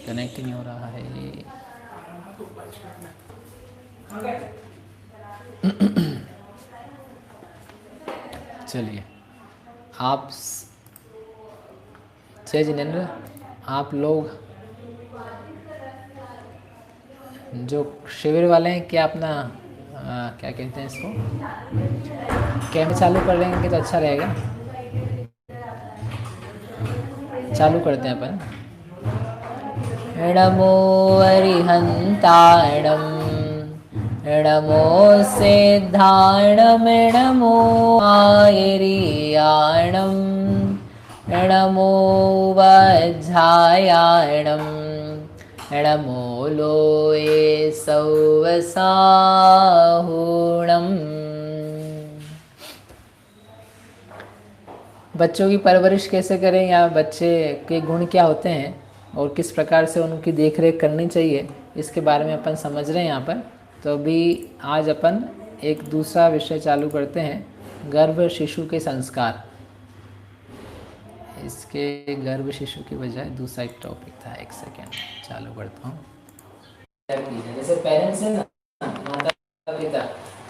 Connect नहीं हो रहा है ये। चलिए आप जय जिनेंद्र, आप लोग जो शिविर वाले हैं क्या अपना क्या कहते हैं इसको, कैंप चालू कर लेंगे तो अच्छा रहेगा। चालू करते हैं अपन। नमो अरिहंताणं नमो सिद्धाणं नमो आयर्याणं नमो वज्रायाणं नमो लोये सौवसाहुणम्। बच्चों की परवरिश कैसे करें या बच्चे के गुण क्या होते हैं और किस प्रकार से उनकी देखरेख करनी चाहिए, इसके बारे में अपन समझ रहे हैं यहाँ पर। तो अभी आज अपन एक दूसरा विषय चालू करते हैं, गर्भ शिशु के संस्कार। इसके गर्भ शिशु की बजाय दूसरा एक टॉपिक था, एक सेकेंड चालू करता हूँ। जैसे पेरेंट्स हैं ना, माता पिता,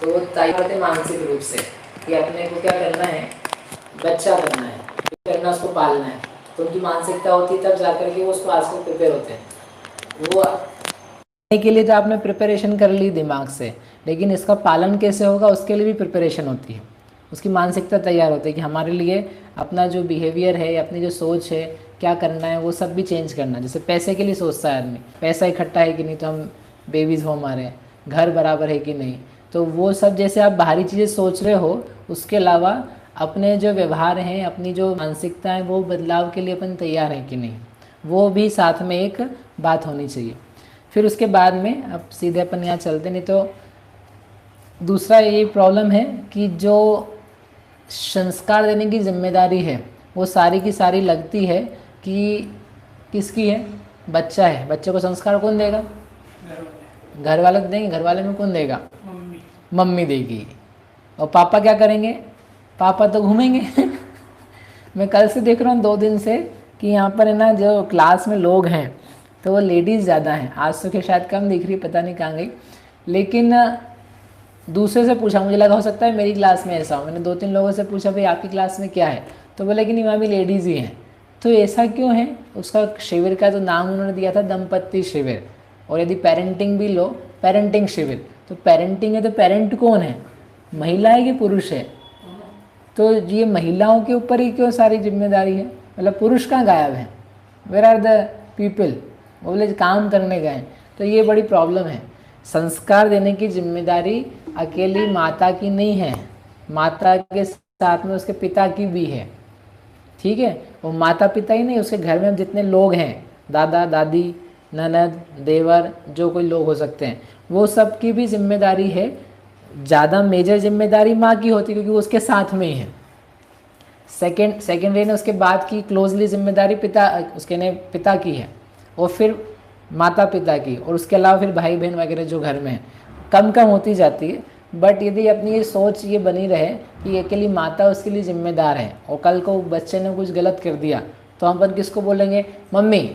तो वो तय करते मानसिक रूप से कि अपने को क्या करना है, बच्चा बनना है, करना, उसको पालना है। तो उनकी मानसिकता होती है, तब जाकर के वो उसको आज को प्रिपेयर होते हैं। वो के लिए तो आपने प्रिपरेशन कर ली दिमाग से, लेकिन इसका पालन कैसे होगा उसके लिए भी प्रिपरेशन होती है। उसकी मानसिकता तैयार होती है कि हमारे लिए अपना जो बिहेवियर है, अपनी जो सोच है, क्या करना है, वो सब भी चेंज करना है। जैसे पैसे के लिए सोचता है आदमी, पैसा इकट्ठा है कि नहीं, तो हम बेबीज़ हो हमारे, घर बराबर है कि नहीं, तो वो सब जैसे आप बाहरी चीज़ें सोच रहे हो, उसके अलावा अपने जो व्यवहार हैं, अपनी जो मानसिकता है, वो बदलाव के लिए अपन तैयार हैं कि नहीं, वो भी साथ में एक बात होनी चाहिए। फिर उसके बाद में अब सीधे अपन यहाँ चलते, नहीं तो दूसरा ये प्रॉब्लम है कि जो संस्कार देने की जिम्मेदारी है वो सारी की सारी लगती है कि किसकी है, बच्चा है। बच्चे को संस्कार कौन देगा, घर वाले देंगे। घर वाले में कौन देगा, मम्मी देगी। और पापा क्या करेंगे, पापा तो घूमेंगे। मैं कल से देख रहा हूँ 2 दिन से कि यहाँ पर है ना, जो क्लास में लोग हैं तो वो लेडीज़ ज़्यादा हैं। आज तो के शायद कम दिख रही, पता नहीं कहाँ गई। लेकिन दूसरे से पूछा, मुझे लगा हो सकता है मेरी क्लास में ऐसा हो। मैंने 2-3 लोगों से पूछा भाई आपकी क्लास में क्या है, तो बोले कि नहीं वहाँ भी लेडीज़ ही हैं। तो ऐसा क्यों है, उसका शिविर का तो नाम उन्होंने दिया था दंपत्ति शिविर। और यदि पेरेंटिंग भी लो, पेरेंटिंग शिविर। तो पेरेंटिंग है तो पेरेंट कौन है, महिला है कि पुरुष है। तो ये महिलाओं के ऊपर ही क्यों सारी जिम्मेदारी है, मतलब पुरुष कहाँ गायब है, वेयर आर द पीपल, वो बोले काम करने गए। तो ये बड़ी प्रॉब्लम है। संस्कार देने की जिम्मेदारी अकेली माता की नहीं है, माता के साथ में उसके पिता की भी है। ठीक है, वो माता पिता ही नहीं, उसके घर में जितने लोग हैं, दादा दादी, ननद, देवर, जो कोई लोग हो सकते हैं, वो सब की भी जिम्मेदारी है। ज़्यादा मेजर जिम्मेदारी माँ की होती है क्योंकि वो उसके साथ में ही है। सेकेंडरी ने उसके बाद की क्लोजली जिम्मेदारी पिता की है, और फिर माता पिता की, और उसके अलावा फिर भाई बहन वगैरह जो घर में है, कम कम होती जाती है। बट यदि अपनी ये सोच ये बनी रहे कि अकेली माता उसके लिए जिम्मेदार है, और कल को बच्चे ने कुछ गलत कर दिया तो हम अपन किसको बोलेंगे, मम्मी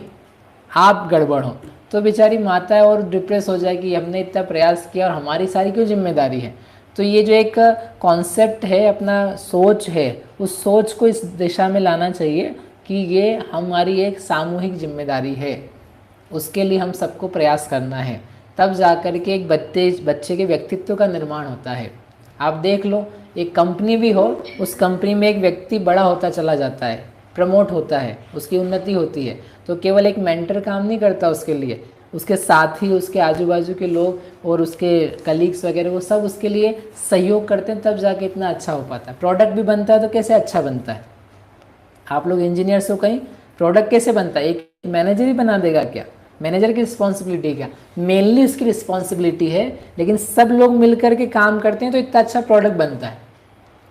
आप गड़बड़ हो। तो बेचारी माता है और डिप्रेस हो जाएगी, हमने इतना प्रयास किया और हमारी सारी क्यों जिम्मेदारी है। तो ये जो एक कॉन्सेप्ट है, अपना सोच है, उस सोच को इस दिशा में लाना चाहिए कि ये हमारी एक सामूहिक जिम्मेदारी है, उसके लिए हम सबको प्रयास करना है। तब जाकर के एक बच्चे के व्यक्तित्व का निर्माण होता है। आप देख लो, एक कंपनी भी हो, उस कंपनी में एक व्यक्ति बड़ा होता चला जाता है, प्रमोट होता है, उसकी उन्नति होती है, तो केवल एक मेंटर काम नहीं करता उसके लिए, उसके साथ ही उसके आजू बाजू के लोग और उसके कलीग्स वगैरह वो सब उसके लिए सहयोग करते हैं, तब जाके इतना अच्छा हो पाता है। प्रोडक्ट भी बनता है तो कैसे अच्छा बनता है। आप लोग इंजीनियर्स हो, कहीं प्रोडक्ट कैसे बनता है, एक मैनेजर ही बना देगा क्या, मैनेजर की रिस्पॉन्सिबिलिटी क्या, मेनली उसकी रिस्पॉन्सिबिलिटी है, लेकिन सब लोग मिलकर के काम करते हैं तो इतना अच्छा प्रोडक्ट बनता है।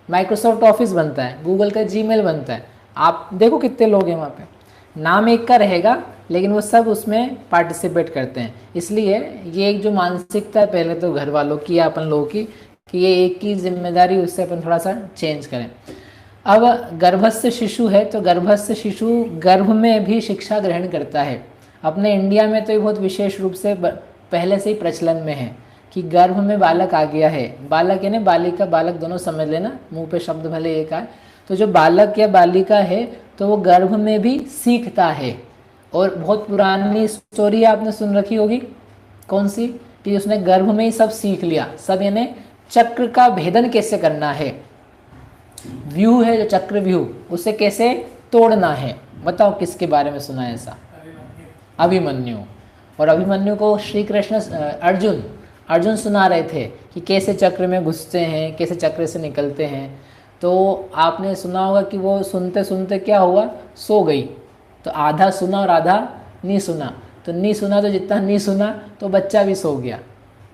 माइक्रोसॉफ्ट ऑफिस बनता है, गूगल का जीमेल बनता है, आप देखो कितने लोग हैं वहाँ पे, नाम एक का रहेगा लेकिन वो सब उसमें पार्टिसिपेट करते हैं। इसलिए ये एक जो मानसिकता है पहले तो घर वालों की या अपन लोगों की, कि ये एक की जिम्मेदारी, उससे अपन थोड़ा सा चेंज करें। अब गर्भस्थ शिशु है तो गर्भस्थ शिशु गर्भ में भी शिक्षा ग्रहण करता है। अपने इंडिया में तो ये बहुत विशेष रूप से पहले से ही प्रचलन में है कि गर्भ में बालक आ गया है, बालक यानी बालिका बालक दोनों समझ लेना, मुंह पे शब्द भले एक आए, तो जो बालक या बालिका है तो वो गर्भ में भी सीखता है। और बहुत पुरानी स्टोरी आपने सुन रखी होगी, कौन सी, कि उसने गर्भ में ही सब सीख लिया, सब यानी चक्र का भेदन कैसे करना है, व्यू है जो चक्र व्यू, उसे कैसे तोड़ना है। बताओ किसके बारे में सुना है ऐसा? अभिमन्यु। और अभिमन्यु को श्री कृष्ण अर्जुन सुना रहे थे कि कैसे चक्र में घुसते हैं, कैसे चक्र से निकलते हैं। तो आपने सुना होगा कि वो सुनते सुनते क्या हुआ, सो गई। तो आधा सुना और आधा नहीं सुना, तो नहीं सुना तो जितना नहीं सुना तो बच्चा भी सो गया,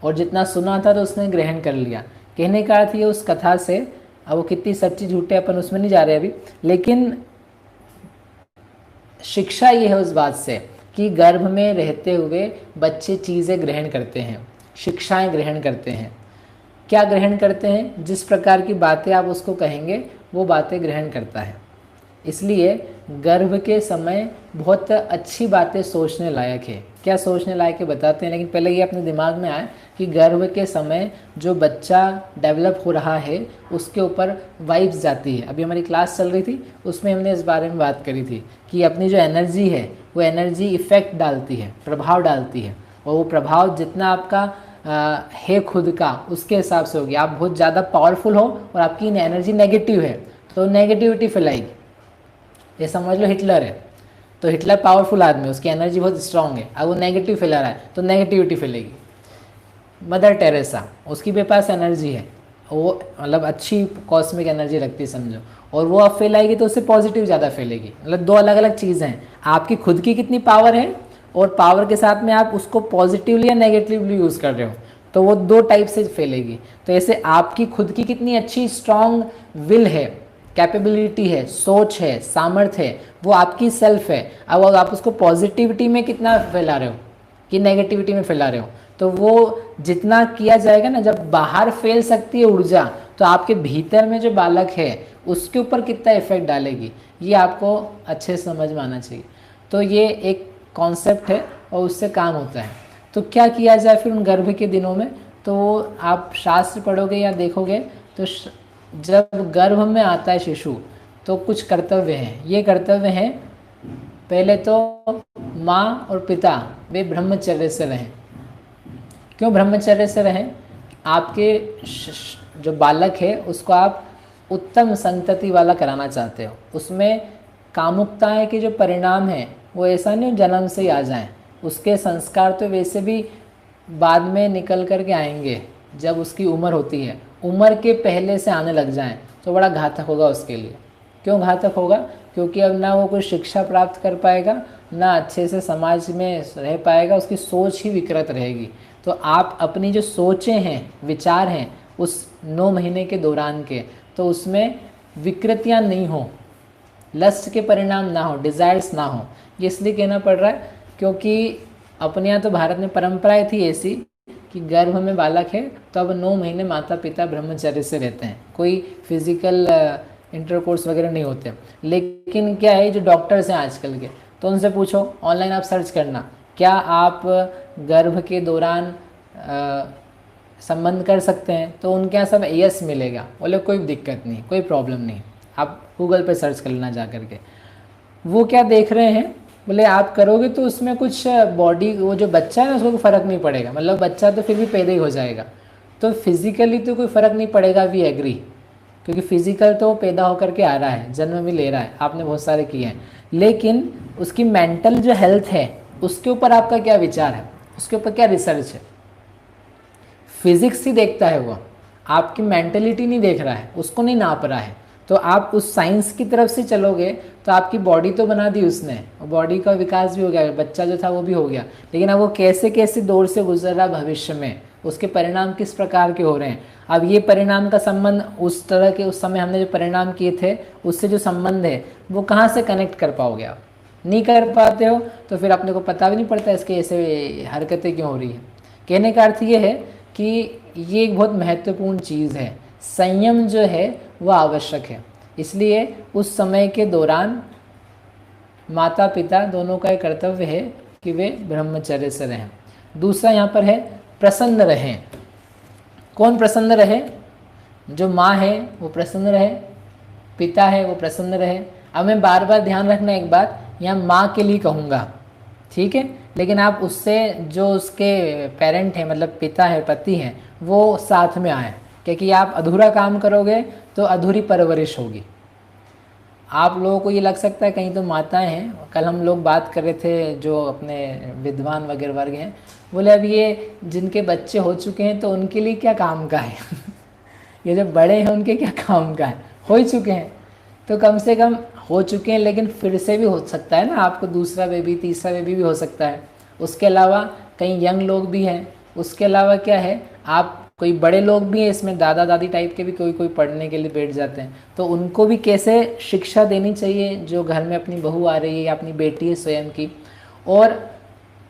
और जितना सुना था तो उसने ग्रहण कर लिया। कहने का अर्थ ये उस कथा से, अब वो कितनी सच्ची झूठे अपन उसमें नहीं जा रहे अभी, लेकिन शिक्षा ये है उस बात से कि गर्भ में रहते हुए बच्चे चीज़ें ग्रहण करते हैं, शिक्षाएं ग्रहण करते हैं। क्या ग्रहण करते हैं? जिस प्रकार की बातें आप उसको कहेंगे वो बातें ग्रहण करता है। इसलिए गर्भ के समय बहुत अच्छी बातें सोचने लायक है। क्या सोचने लायक है बताते हैं, लेकिन पहले ये अपने दिमाग में आए कि गर्भ के समय जो बच्चा डेवलप हो रहा है उसके ऊपर वाइब्स जाती है। अभी हमारी क्लास चल रही थी, उसमें हमने इस बारे में बात करी थी कि अपनी जो एनर्जी है वो एनर्जी इफ़ेक्ट डालती है, प्रभाव डालती है, और वो प्रभाव जितना आपका है खुद का उसके हिसाब से होगी। आप बहुत ज़्यादा पावरफुल हो और आपकी एनर्जी नेगेटिव है तो नेगेटिविटी फैलाएगी। ये समझ लो हिटलर है, तो हिटलर पावरफुल आदमी है, उसकी एनर्जी बहुत स्ट्रांग है, अब वो नेगेटिव फैला रहा है तो नेगेटिविटी फैलेगी। मदर टेरेसा, उसकी भी पास एनर्जी है, वो मतलब अच्छी कॉस्मिक एनर्जी रखती है समझो, और वो अब फैलाएगी तो उससे पॉजिटिव ज़्यादा फैलेगी। मतलब दो अलग अलग चीज़ें हैं, आपकी खुद की कितनी पावर है और पावर के साथ में आप उसको पॉजिटिवली या नेगेटिवली यूज़ कर रहे हो, तो वो दो टाइप से फैलेगी। तो ऐसे आपकी खुद की कितनी अच्छी स्ट्रांग विल है, कैपेबिलिटी है, सोच है, सामर्थ्य है, वो आपकी सेल्फ है। अब आप उसको पॉजिटिविटी में कितना फैला रहे हो कि नेगेटिविटी में फैला रहे हो, तो वो जितना किया जाएगा ना, जब बाहर फैल सकती है ऊर्जा तो आपके भीतर में जो बालक है उसके ऊपर कितना इफेक्ट डालेगी, ये आपको अच्छे से समझ में आना चाहिए। तो ये एक कॉन्सेप्ट है और उससे काम होता है। तो क्या किया जाए फिर उन गर्भ के दिनों में, तो आप शास्त्र पढ़ोगे या देखोगे तो जब गर्भ में आता है शिशु तो कुछ कर्तव्य हैं। ये कर्तव्य हैं, पहले तो माँ और पिता वे ब्रह्मचर्य से रहें। क्यों ब्रह्मचर्य से रहें? आपके जो बालक है उसको आप उत्तम संतति वाला कराना चाहते हो, उसमें कामुकताएं के जो परिणाम हैं वो ऐसा नहीं जन्म से ही आ जाएं, उसके संस्कार तो वैसे भी बाद में निकल कर के आएंगे जब उसकी उम्र होती है, उम्र के पहले से आने लग जाएं तो बड़ा घातक होगा उसके लिए। क्यों घातक होगा? क्योंकि अब ना वो कोई शिक्षा प्राप्त कर पाएगा, ना अच्छे से समाज में रह पाएगा, उसकी सोच ही विकृत रहेगी। तो आप अपनी जो सोचें हैं, विचार हैं उस 9 महीने के दौरान के, तो उसमें विकृतियाँ नहीं हो, लस्ट के परिणाम ना हो, डिज़ायर्स ना हो। ये इसलिए कहना पड़ रहा है क्योंकि अपने यहाँ तो भारत में परंपराएं थी ऐसी कि गर्भ में बालक है तो अब 9 महीने माता पिता ब्रह्मचर्य से रहते हैं, कोई फिजिकल इंटरकोर्स वगैरह नहीं होते। लेकिन क्या है, जो डॉक्टर्स हैं आजकल के, तो उनसे पूछो, ऑनलाइन आप सर्च करना, क्या आप गर्भ के दौरान संबंध कर सकते हैं, तो उनके यहाँ सब यस मिलेगा, बोले कोई दिक्कत नहीं, कोई प्रॉब्लम नहीं। आप गूगल पे सर्च कर लेना जा करके। वो क्या देख रहे हैं, बोले आप करोगे तो उसमें कुछ बॉडी, वो जो बच्चा है ना उसको फ़र्क नहीं पड़ेगा, मतलब बच्चा तो फिर भी पैदा ही हो जाएगा, तो फिज़िकली तो कोई फ़र्क नहीं पड़ेगा, वी एग्री, क्योंकि फिज़िकल तो पैदा होकर के आ रहा है, जन्म भी ले रहा है, आपने बहुत सारे किए हैं। लेकिन उसकी मेंटल जो हेल्थ है उसके ऊपर आपका क्या विचार है, उसके ऊपर क्या रिसर्च है? फिजिक्स ही देखता है वो, आपकी मेंटलिटी नहीं देख रहा है, उसको नहीं नाप रहा है। तो आप उस साइंस की तरफ से चलोगे तो आपकी बॉडी तो बना दी उसने, बॉडी का विकास भी हो गया, बच्चा जो था वो भी हो गया, लेकिन अब वो कैसे कैसे दौर से गुजर रहा भविष्य में, उसके परिणाम किस प्रकार के हो रहे हैं। अब ये परिणाम का संबंध उस तरह के, उस समय हमने जो परिणाम किए थे उससे जो संबंध है वो कहाँ से कनेक्ट कर पाओगे? आप नहीं कर पाते हो तो फिर अपने को पता भी नहीं पड़ता इसके ऐसे हरकतें क्यों हो रही है। कहने का अर्थ ये है कि ये एक बहुत महत्वपूर्ण चीज़ है, संयम जो है वह आवश्यक है। इसलिए उस समय के दौरान माता पिता दोनों का एक कर्तव्य है कि वे ब्रह्मचर्य से रहें। दूसरा यहाँ पर है प्रसन्न रहें। कौन प्रसन्न रहे? जो माँ है वो प्रसन्न रहे, पिता है वो प्रसन्न रहे। अब मैं बार बार ध्यान रखना एक बात, यहाँ माँ के लिए कहूँगा, ठीक है, लेकिन आप उससे जो उसके पेरेंट हैं, मतलब पिता है, पति हैं, वो साथ में आए, क्योंकि आप अधूरा काम करोगे तो अधूरी परवरिश होगी। आप लोगों को ये लग सकता है कहीं तो माताएं हैं, कल हम लोग बात कर रहे थे जो अपने विद्वान वगैरह वर्ग हैं, बोले अब ये जिनके बच्चे हो चुके हैं तो उनके लिए क्या काम का है ये जो बड़े हैं उनके क्या काम का है, हो ही चुके हैं तो कम से कम हो चुके हैं, लेकिन फिर से भी हो सकता है ना, आपको दूसरा बेबी तीसरा बेबी भी हो सकता है। उसके अलावा कई यंग लोग भी हैं, उसके अलावा क्या है, आप कोई बड़े लोग भी हैं इसमें, दादा दादी टाइप के भी कोई पढ़ने के लिए बैठ जाते हैं, तो उनको भी कैसे शिक्षा देनी चाहिए जो घर में अपनी बहू आ रही है या अपनी बेटी है स्वयं की। और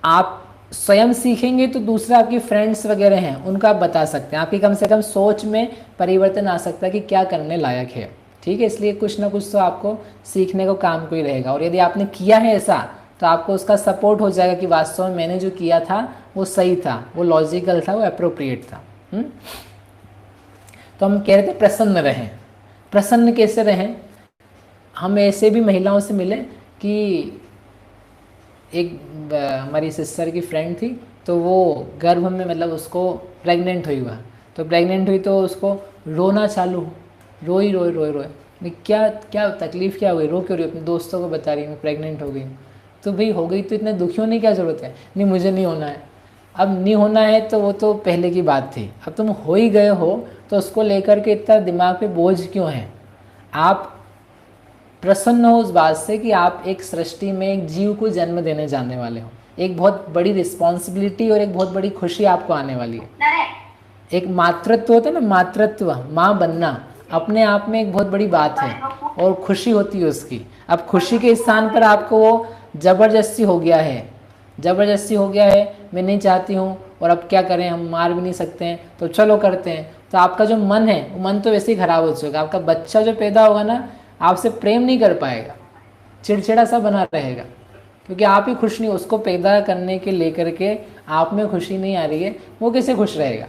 आप स्वयं सीखेंगे तो दूसरा आपकी फ्रेंड्स वगैरह हैं उनको आप बता सकते हैं, आपकी कम से कम सोच में परिवर्तन आ सकता है कि क्या करने लायक है, ठीक है। इसलिए कुछ ना कुछ तो आपको सीखने को काम को ही रहेगा, और यदि आपने किया है ऐसा तो आपको उसका सपोर्ट हो जाएगा कि वास्तव में मैंने जो किया था वो सही था, वो लॉजिकल था, वो अप्रोप्रिएट था। तो हम कह रहे थे प्रसन्न रहें। प्रसन्न कैसे रहें? हम ऐसे भी महिलाओं से मिले कि एक हमारी सिस्टर की फ्रेंड थी, तो वो गर्भ में, मतलब उसको प्रेग्नेंट हुई हुआ, तो प्रेग्नेंट हुई तो उसको रोना चालू, रोई रोई रोई रोई, मैं क्या क्या तकलीफ़ क्या हुई, रो क्यों रही, अपने दोस्तों को बता रही मैं प्रेग्नेंट हो गई। तो भाई हो गई तो इतने दुखी होने की क्या ज़रूरत है, नहीं मुझे नहीं होना है। अब नहीं होना है तो वो तो पहले की बात थी, अब तुम हो ही गए हो तो उसको लेकर के इतना दिमाग पे बोझ क्यों है। आप प्रसन्न हो उस बात से कि आप एक सृष्टि में एक जीव को जन्म देने जाने वाले हो, एक बहुत बड़ी रिस्पॉन्सिबिलिटी और एक बहुत बड़ी खुशी आपको आने वाली है। एक मातृत्व होता है ना, मातृत्व, माँ बनना अपने आप में एक बहुत बड़ी बात है और खुशी होती है उसकी। अब खुशी के स्थान पर आपको वो ज़बरदस्ती हो गया है, ज़बरदस्ती हो गया है, मैं नहीं चाहती हूँ और अब क्या करें, हम मार भी नहीं सकते हैं तो चलो करते हैं, तो आपका जो मन है वो मन तो वैसे ही ख़राब हो चुका। आपका बच्चा जो पैदा होगा ना, आपसे प्रेम नहीं कर पाएगा, चिड़चिड़ा सा बना रहेगा, क्योंकि आप ही खुश नहीं, उसको पैदा करने के लेकर के आप में खुशी नहीं आ रही है, वो कैसे खुश रहेगा।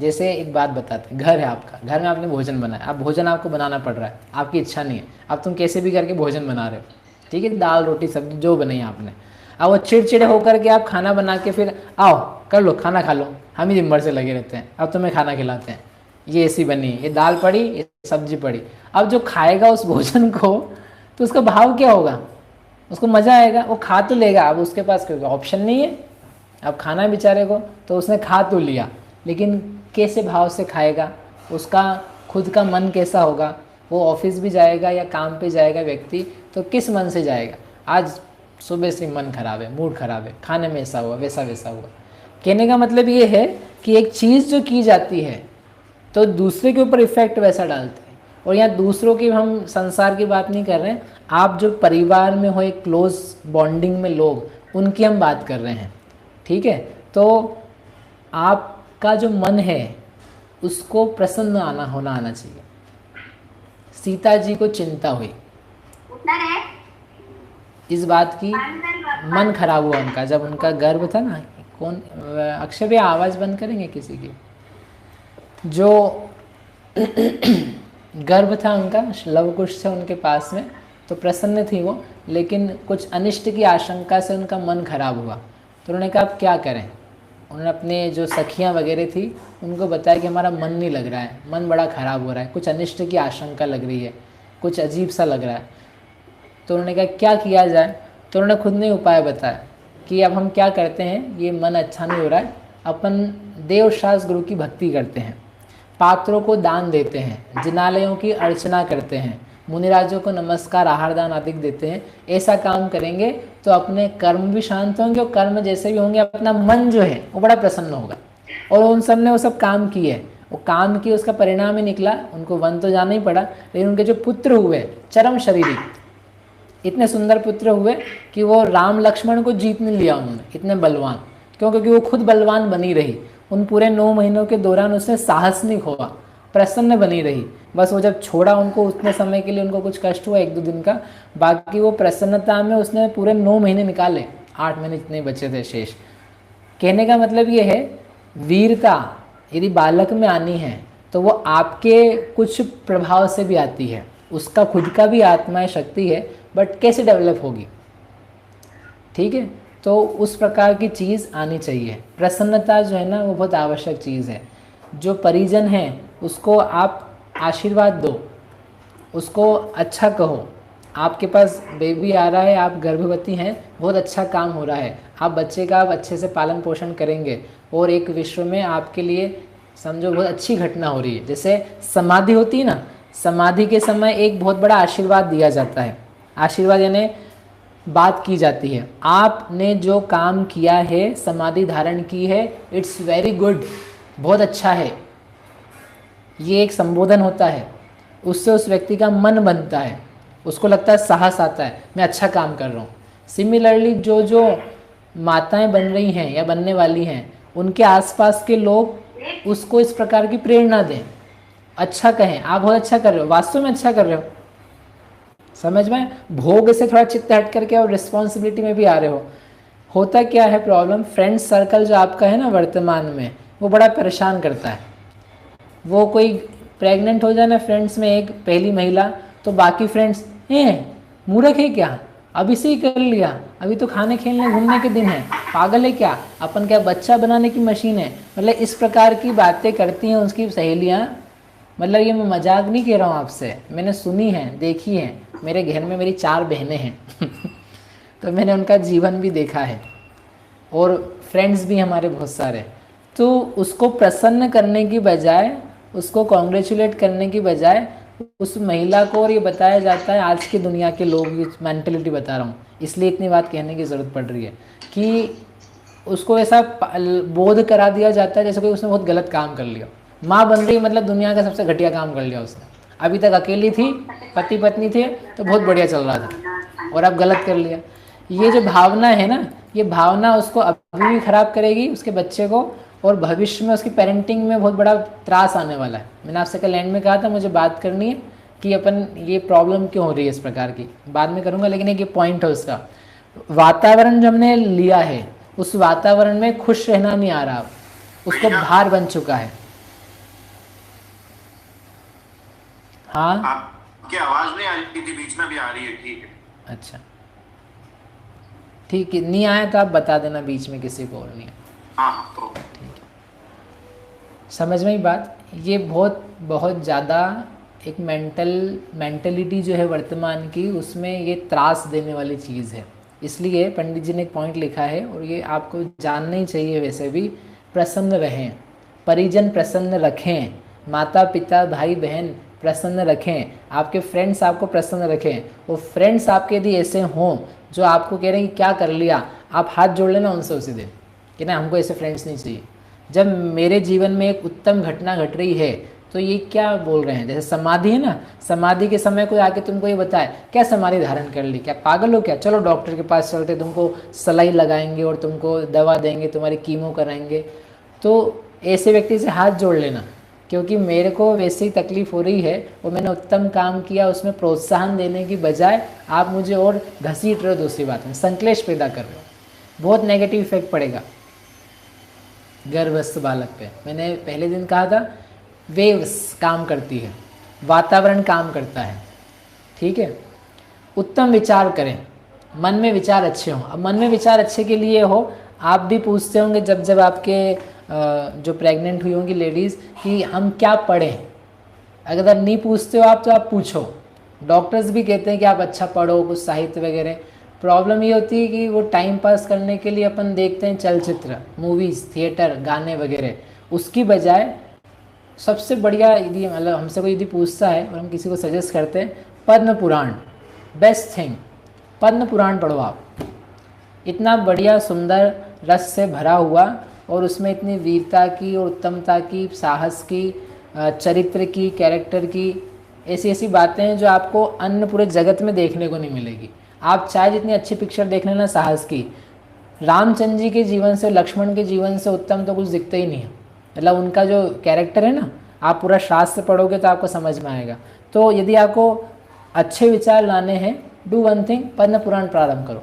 जैसे एक बात बताते हैं, घर है आपका, घर में आपने भोजन बनाया, अब भोजन आपको बनाना पड़ रहा है, आपकी इच्छा नहीं है, अब तुम कैसे भी करके भोजन बना रहे हो, ठीक है, दाल रोटी सब्जी जो बनाई आपने, अब वो चिड़चिड़े होकर के आप खाना बना के फिर आओ कर लो खाना खा लो, हम ही दिन भर से लगे रहते हैं, अब तुम्हें खाना खिलाते हैं, ये ऐसी बनी, ये दाल पड़ी, ये सब्जी पड़ी। अब जो खाएगा उस भोजन को तो उसका भाव क्या होगा, उसको मज़ा आएगा, वो खा तो लेगा, अब उसके पास कोई ऑप्शन नहीं है, अब खाना है बेचारे को, तो उसने खा तो लिया, लेकिन कैसे भाव से खाएगा, उसका खुद का मन कैसा होगा, वो ऑफिस भी जाएगा या काम पे जाएगा व्यक्ति तो किस मन से जाएगा। आज सुबह से मन खराब है, मूड खराब है, खाने में ऐसा हुआ वैसा वैसा हुआ। कहने का मतलब ये है कि एक चीज़ जो की जाती है तो दूसरे के ऊपर इफेक्ट वैसा डालते हैं। और यहाँ दूसरों की, हम संसार की बात नहीं कर रहे हैं, आप जो परिवार में हो एक क्लोज बॉन्डिंग में लोग, उनकी हम बात कर रहे हैं, ठीक है। तो आपका जो मन है उसको प्रसन्न होना आना चाहिए। सीता जी को चिंता हुई इस बात की, मन खराब हुआ उनका, जब उनका गर्भ था ना, कौन अक्षय भैया आवाज़ बंद करेंगे किसी की, जो गर्भ था उनका, लव कुश थे उनके पास में, तो प्रसन्न थी वो, लेकिन कुछ अनिष्ट की आशंका से उनका मन खराब हुआ। तो उन्होंने कहा अब क्या करें, उन्होंने अपने जो सखियाँ वगैरह थी उनको बताया कि हमारा मन नहीं लग रहा है, मन बड़ा ख़राब हो रहा है, कुछ अनिष्ट की आशंका लग रही है, कुछ अजीब सा लग रहा है। तो उन्होंने कहा क्या किया जाए, तो उन्होंने खुद ने उपाय बताया कि अब हम क्या करते हैं, ये मन अच्छा नहीं हो रहा है, अपन देवशास्त्र गुरु की भक्ति करते हैं, पात्रों को दान देते हैं, जिनालयों की अर्चना करते हैं, मुनिराजों को नमस्कार आहार दान आदि देते हैं। ऐसा काम करेंगे तो अपने कर्म भी शांत होंगे और कर्म जैसे भी होंगे अपना मन जो है वो बड़ा प्रसन्न होगा। और उन सब ने वो सब काम किए, वो काम किए, उसका परिणाम ही निकला, उनको वन तो जाना ही पड़ा, लेकिन उनके जो पुत्र हुए चरम शरीरी, इतने सुंदर पुत्र हुए कि वो राम लक्ष्मण को जीत नहीं लिया उन्होंने, इतने बलवान, क्योंकि वो खुद बलवान बनी रही, उन पूरे 9 महीनों के दौरान उसने साहस नहीं खोआ, प्रसन्न बनी रही, बस वो जब छोड़ा उनको उतने समय के लिए उनको कुछ कष्ट हुआ 1-2 दिन का, बाकी वो प्रसन्नता में उसने पूरे 9 महीने निकाले, 8 महीने जितने बचे थे शेष। कहने का मतलब ये है, वीरता यदि बालक में आनी है तो वो आपके कुछ प्रभाव से भी आती है, उसका खुद का भी आत्मा शक्ति है, बट कैसे डेवलप होगी, ठीक है। तो उस प्रकार की चीज़ आनी चाहिए। प्रसन्नता जो है ना वो बहुत आवश्यक चीज़ है। जो परिजन है उसको आप आशीर्वाद दो, उसको अच्छा कहो। आपके पास बेबी आ रहा है, आप गर्भवती हैं, बहुत अच्छा काम हो रहा है, आप बच्चे का आप अच्छे से पालन पोषण करेंगे और एक विश्व में आपके लिए समझो बहुत अच्छी घटना हो रही है। जैसे समाधि होती है ना, समाधि के समय एक बहुत बड़ा आशीर्वाद दिया जाता है। आशीर्वाद यानी बात की जाती है, आपने जो काम किया है, समाधि धारण की है, इट्स वेरी गुड, बहुत अच्छा है। ये एक संबोधन होता है, उससे उस व्यक्ति का मन बनता है, उसको लगता है, साहस आता है, मैं अच्छा काम कर रहा हूँ। सिमिलरली जो जो माताएं बन रही हैं या बनने वाली हैं, उनके आसपास के लोग उसको इस प्रकार की प्रेरणा दें, अच्छा कहें, आप बहुत अच्छा कर रहे हो, वास्तव में अच्छा कर रहे हो। समझ में, भोग से थोड़ा चित्त हट करके और रिस्पॉन्सिबिलिटी में भी आ रहे हो। होता क्या है प्रॉब्लम, फ्रेंड सर्कल जो आपका है ना वर्तमान में, वो बड़ा परेशान करता है। वो कोई प्रेग्नेंट हो जाए ना फ्रेंड्स में एक पहली महिला, तो बाकी फ्रेंड्स मूर्ख है क्या, अभी से ही कर लिया, अभी तो खाने खेलने घूमने के दिन है, पागल है क्या, अपन क्या बच्चा बनाने की मशीन है। मतलब इस प्रकार की बातें करती हैं उसकी सहेलियाँ। मतलब ये मैं मजाक नहीं कह रहा हूँ आपसे, मैंने सुनी है, देखी है। मेरे घर में मेरी 4 बहनें हैं तो मैंने उनका जीवन भी देखा है और फ्रेंड्स भी हमारे बहुत सारे। तो उसको प्रसन्न करने की बजाय, उसको कॉन्ग्रेचुलेट करने की बजाय उस महिला को, और ये बताया जाता है, आज की दुनिया के लोग मेंटलिटी बता रहा हूँ इसलिए इतनी बात कहने की ज़रूरत पड़ रही है, कि उसको ऐसा बोध करा दिया जाता है जैसे कोई उसने बहुत गलत काम कर लिया। माँ बन रही मतलब दुनिया का सबसे घटिया काम कर लिया उसने। अभी तक अकेली थी, पति पत्नी थे तो बहुत बढ़िया चल रहा था, और अब गलत कर लिया। ये जो भावना है ना, ये भावना उसको अभी भी खराब करेगी, उसके बच्चे को, और भविष्य में उसकी पेरेंटिंग में बहुत बड़ा त्रास आने वाला है। मैंने आपसे कल एंड में कहा था मुझे बात करनी है कि अपन ये प्रॉब्लम क्यों हो रही है इस प्रकार की, बाद में करूँगा, लेकिन एक ये पॉइंट है उसका। वातावरण जो हमने लिया है, उस वातावरण में खुश रहना नहीं आ रहा, उसको भार बन चुका है। हाँ, आपकी आवाज नहीं आ रही थी, बीच में भी आ रही है, ठीक है। अच्छा ठीक है, नहीं आया तो आप बता देना बीच में, किसी को और नहीं। हाँ तो ठीक है, समझ में ही बात। ये बहुत बहुत ज़्यादा एक मेंटलिटी जो है वर्तमान की, उसमें ये त्रास देने वाली चीज़ है। इसलिए पंडित जी ने एक पॉइंट लिखा है, और ये आपको जानना ही चाहिए वैसे भी, प्रसन्न रहें, परिजन प्रसन्न रखें, माता पिता भाई बहन प्रसन्न रखें, आपके फ्रेंड्स आपको प्रसन्न रखें। वो फ्रेंड्स आपके यदि ऐसे हों जो आपको कह रहे हैं कि क्या कर लिया, आप हाथ जोड़ लेना उनसे उसी दिन कि ना, हमको ऐसे फ्रेंड्स नहीं चाहिए। जब मेरे जीवन में एक उत्तम घटना घट रही है तो ये क्या बोल रहे हैं, जैसे समाधि है ना, समाधि के समय कोई आके तुमको ये बताए क्या समाधि धारण कर ली, क्या पागल हो क्या, चलो डॉक्टर के पास चलते, तुमको सलाई लगाएंगे और तुमको दवा देंगे, तुम्हारी कीमो कराएंगे। तो ऐसे व्यक्ति से हाथ जोड़ लेना, क्योंकि मेरे को वैसे ही तकलीफ़ हो रही है और मैंने उत्तम काम किया, उसमें प्रोत्साहन देने की बजाय आप मुझे और घसीट रहे हो, दूसरी बात में संकलेश पैदा कर रहे हो, बहुत नेगेटिव इफेक्ट पड़ेगा गर्भस्थ बालक पे। मैंने पहले दिन कहा था, वेव्स काम करती है, वातावरण काम करता है, ठीक है। उत्तम विचार करें, मन में विचार अच्छे हों। अब मन में विचार अच्छे के लिए हो, आप भी पूछते होंगे जब जब आपके जो प्रेग्नेंट हुई होंगी लेडीज़ कि हम क्या पढ़ें, अगर नहीं पूछते हो आप तो आप पूछो। डॉक्टर्स भी कहते हैं कि आप अच्छा पढ़ो, कुछ साहित्य वगैरह। प्रॉब्लम ये होती है कि वो टाइम पास करने के लिए अपन देखते हैं चलचित्र, मूवीज़, थिएटर, गाने वगैरह, उसकी बजाय सबसे बढ़िया, यदि मतलब हमसे कोई यदि पूछता है और हम किसी को सजेस्ट करते हैं, पद्म पुराण बेस्ट थिंग। पद्म पुराण पढ़ो आप, इतना बढ़िया सुंदर रस से भरा हुआ, और उसमें इतनी वीरता की और उत्तमता की, साहस की, चरित्र की, कैरेक्टर की, ऐसी ऐसी बातें हैं जो आपको अन्य पूरे जगत में देखने को नहीं मिलेगी। आप चाहे जितनी अच्छी पिक्चर देख लेना साहस की, रामचंद्र जी के जीवन से, लक्ष्मण के जीवन से उत्तम तो कुछ दिखता ही नहीं है। मतलब उनका जो कैरेक्टर है ना, आप पूरा शास्त्र पढ़ोगे तो आपको समझ में आएगा। तो यदि आपको अच्छे विचार लाने हैं, do one thing, Padma Purana प्रारंभ करो।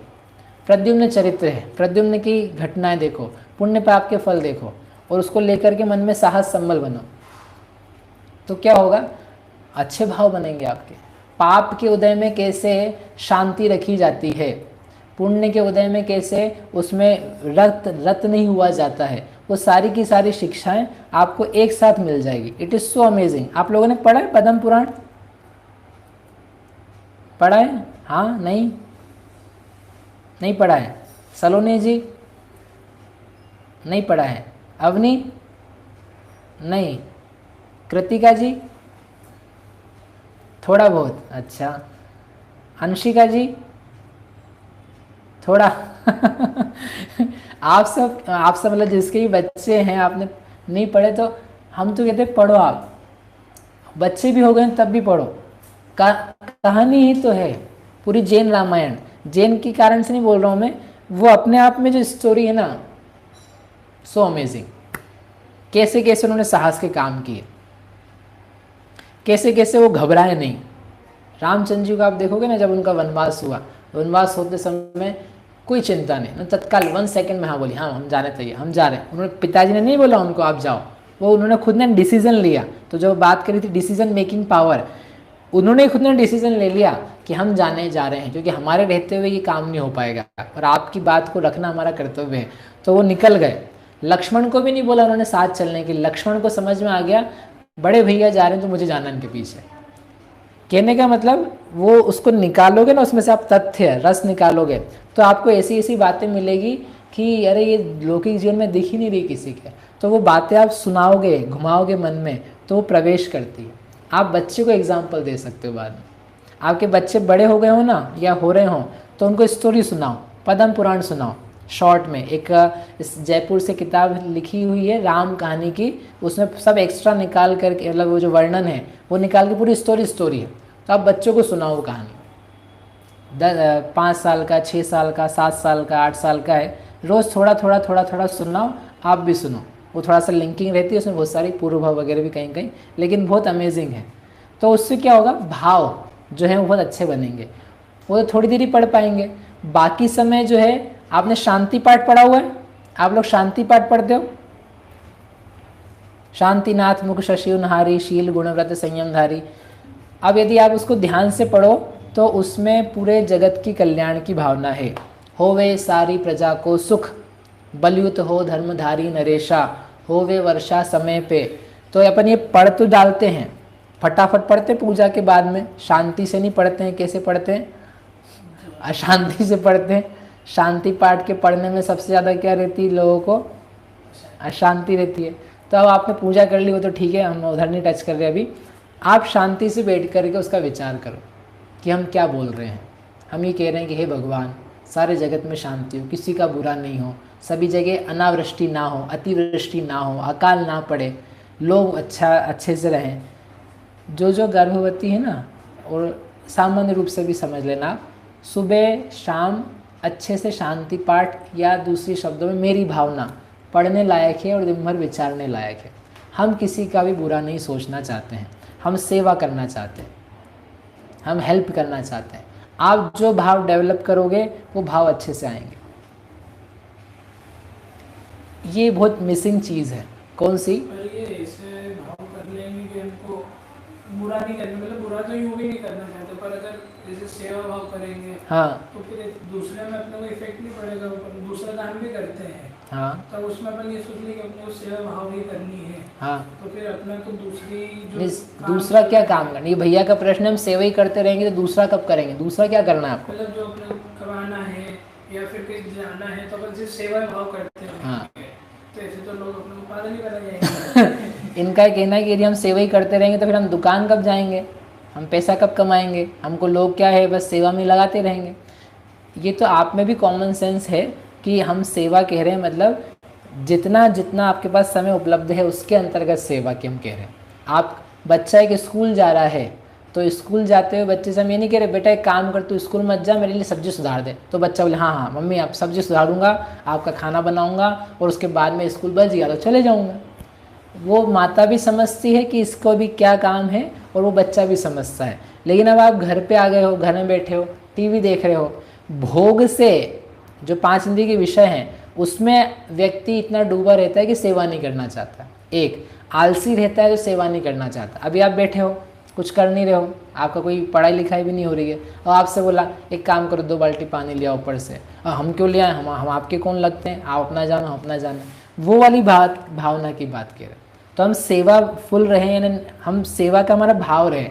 प्रद्युम्न चरित्र है, प्रद्युम्न की घटनाएं देखो, पुण्य पाप के फल देखो और उसको लेकर के मन में साहस संबल बनो। तो क्या होगा, अच्छे भाव बनेंगे आपके। पाप के उदय में कैसे शांति रखी जाती है, पुण्य के उदय में कैसे उसमें रत नहीं हुआ जाता है, वो सारी की सारी शिक्षाएं आपको एक साथ मिल जाएगी। It is so amazing. आप लोगों ने पढ़ा है पद्म पुराण? पढ़ा है? हाँ, नहीं पढ़ा है? सलोनी जी नहीं पढ़ा है? अवनी नहीं? कृतिका जी थोड़ा बहुत? अच्छा। अंशिका जी थोड़ा आप सब मतलब जिसके भी बच्चे हैं आपने नहीं पढ़े तो हम तो कहते पढ़ो। आप बच्चे भी हो गए तब भी पढ़ो। कहानी ही तो है पूरी जैन रामायण। जैन के कारण से नहीं बोल रहा हूँ मैं, वो अपने आप में जो स्टोरी है ना, सो अमेजिंग। कैसे कैसे उन्होंने साहस के काम किए, कैसे कैसे वो घबराए नहीं। रामचंद्र जी को आप देखोगे ना, जब उनका वनवास हुआ, वनवास होते समय कोई चिंता नहीं, ना तत्काल 1 सेकंड में हाँ बोली, हाँ हम जाने चाहिए, हम जा रहे हैं। उन्होंने, पिताजी ने नहीं बोला उनको आप जाओ, वो उन्होंने खुद ने डिसीजन लिया। तो जो बात करी थी डिसीजन मेकिंग पावर, उन्होंने खुद ने डिसीजन ले लिया कि हम जाने जा रहे हैं, क्योंकि हमारे रहते हुए ये काम नहीं हो पाएगा और आपकी बात को रखना हमारा कर्तव्य है। तो वो निकल गए। लक्ष्मण को भी नहीं बोला उन्होंने साथ चलने के। लक्ष्मण को समझ में आ गया बड़े भैया जा रहे हैं तो मुझे जाना इनके पीछे। कहने का मतलब वो उसको निकालोगे ना, उसमें से आप तथ्य रस निकालोगे तो आपको ऐसी ऐसी बातें मिलेगी कि अरे ये लौकिक जीवन में दिख ही नहीं रही किसी के। तो वो बातें आप सुनाओगे, घुमाओगे मन में, तो वो प्रवेश करती है। आप बच्चे को एग्जाम्पल दे सकते हो बाद में। आपके बच्चे बड़े हो गए हो ना या हो रहे हों तो उनको स्टोरी सुनाओ, पद्म पुराण सुनाओ शॉर्ट में। एक इस जयपुर से किताब लिखी हुई है राम कहानी की, उसमें सब एक्स्ट्रा निकाल करके, मतलब वो जो वर्णन है वो निकाल के पूरी स्टोरी है। तो आप बच्चों को सुनाओ कहानी। 5 साल का, 6 साल का, 7 साल का, 8 साल का है, रोज़ थोड़ा थोड़ा सुनाओ, आप भी सुनो। वो थोड़ा सा लिंकिंग रहती है उसमें, बहुत सारी पूर्व भाव वगैरह भी कहीं कहीं, लेकिन बहुत अमेजिंग है। तो उससे क्या होगा, भाव जो है वो बहुत अच्छे बनेंगे। वो तो थोड़ी देर ही पढ़ पाएंगे, बाकी समय जो है। आपने शांति पाठ पढ़ा हुआ है? आप लोग शांति पाठ पढ़ते हो? शांतिनाथ मुख शशिउनहारी, शील गुणव्रत संयमधारी। अब यदि आप उसको ध्यान से पढ़ो तो उसमें पूरे जगत की कल्याण की भावना है। होवे सारी प्रजा को सुख, बलयुत हो धर्मधारी नरेशा, होवे वर्षा समय पे। तो अपन ये पढ़ तो डालते हैं, फटाफट पढ़ते पूजा के बाद में, शांति से नहीं पढ़ते हैं। कैसे पढ़ते हैं? अशांति से पढ़ते हैं। शांति पाठ के पढ़ने में सबसे ज़्यादा क्या रहती है लोगों को? अशांति रहती है। तो अब आपने पूजा कर ली वो तो ठीक है, हम उधर नहीं टच कर रहे अभी। आप शांति से बैठ करके उसका विचार करो कि हम क्या बोल रहे हैं। हम ये कह रहे हैं कि हे भगवान, सारे जगत में शांति हो, किसी का बुरा नहीं हो, सभी जगह अनावृष्टि ना हो, अतिवृष्टि ना हो, अकाल ना पड़े, लोग अच्छे से रहें। जो गर्भवती है ना, और सामान्य रूप से भी समझ लेना आप, सुबह शाम अच्छे से शांति पाठ या दूसरी शब्दों में मेरी भावना पढ़ने लायक है और दिन भर विचारने लायक है। हम किसी का भी बुरा नहीं सोचना चाहते हैं, हम सेवा करना चाहते हैं, हम हेल्प करना चाहते हैं। आप जो भाव डेवलप करोगे वो भाव अच्छे से आएंगे। ये बहुत मिसिंग चीज़ है। कौन सी? ये इसे भाव कर लेंगे कि हमको बुरा नहीं करना, मतलब बुरा तो यूँ भी नहीं करना चाहते, पर अगर जैसे सेवा भाव करेंगे हाँ तो फिर दूसरे में अपने को इफेक्ट नहीं पड़ेगा। अपन दूसरा काम भी करते हैं हाँ तब उसमें अपन ये सोच लें कि अपने को सेवा भाव भी करनी है, हाँ। तो फिर अपने को दूसरी जो दूसरा क्या काम करना? ये भैया का प्रश्न है, हम सेवा ही करते रहेंगे तो दूसरा कब करेंगे? दूसरा क्या करना है आपको? मतलब जो अपने को कमाना है या फिर कहीं जाना है तो अपन सिर्फ सेवा भाव करते हैं। हाँ। तो ऐसे तो लोग अपने को पागल ही बना जाएंगे। इनका कहना है कि यदि हम सेवा ही करते रहेंगे तो फिर हम दुकान कब जाएंगे, हम पैसा कब कमाएंगे? हमको लोग क्या है, बस सेवा में लगाते रहेंगे। ये तो आप में भी कॉमन सेंस है कि हम सेवा कह रहे हैं, मतलब जितना जितना आपके पास समय उपलब्ध है उसके अंतर्गत सेवा की हम कह रहे हैं। आप बच्चा एक स्कूल जा रहा है तो स्कूल जाते हुए बच्चे से हम ये नहीं कह रहे बेटा एक काम कर तू स्कूल मत जा, मेरे लिए सब्जी सुधार दे। तो बच्चा बोले हाँ हाँ मम्मी आप सब्जी सुधारूंगा, आपका खाना बनाऊंगा और उसके बाद में स्कूल बच गया तो चले जाऊंगा। वो माता भी समझती है कि इसको भी क्या काम है और वो बच्चा भी समझता है। लेकिन अब आप घर पे आ गए हो, घर में बैठे हो, टीवी देख रहे हो, भोग से जो 5 इंद्रिय के विषय हैं उसमें व्यक्ति इतना डूबा रहता है कि सेवा नहीं करना चाहता। एक आलसी रहता है जो सेवा नहीं करना चाहता। अभी आप बैठे हो, कुछ कर नहीं रहे हो, आपका कोई पढ़ाई लिखाई भी नहीं हो रही है, और आपसे बोला एक काम करो 2 बाल्टी पानी ले आओ ऊपर से, और हम क्यों ले आए, हम आपके कौन लगते हैं, आप अपना जानो हम अपना जाना, वो वाली भावना की बात कह रहे। तो हम सेवा फुल रहे, यानी हम सेवा का हमारा भाव रहे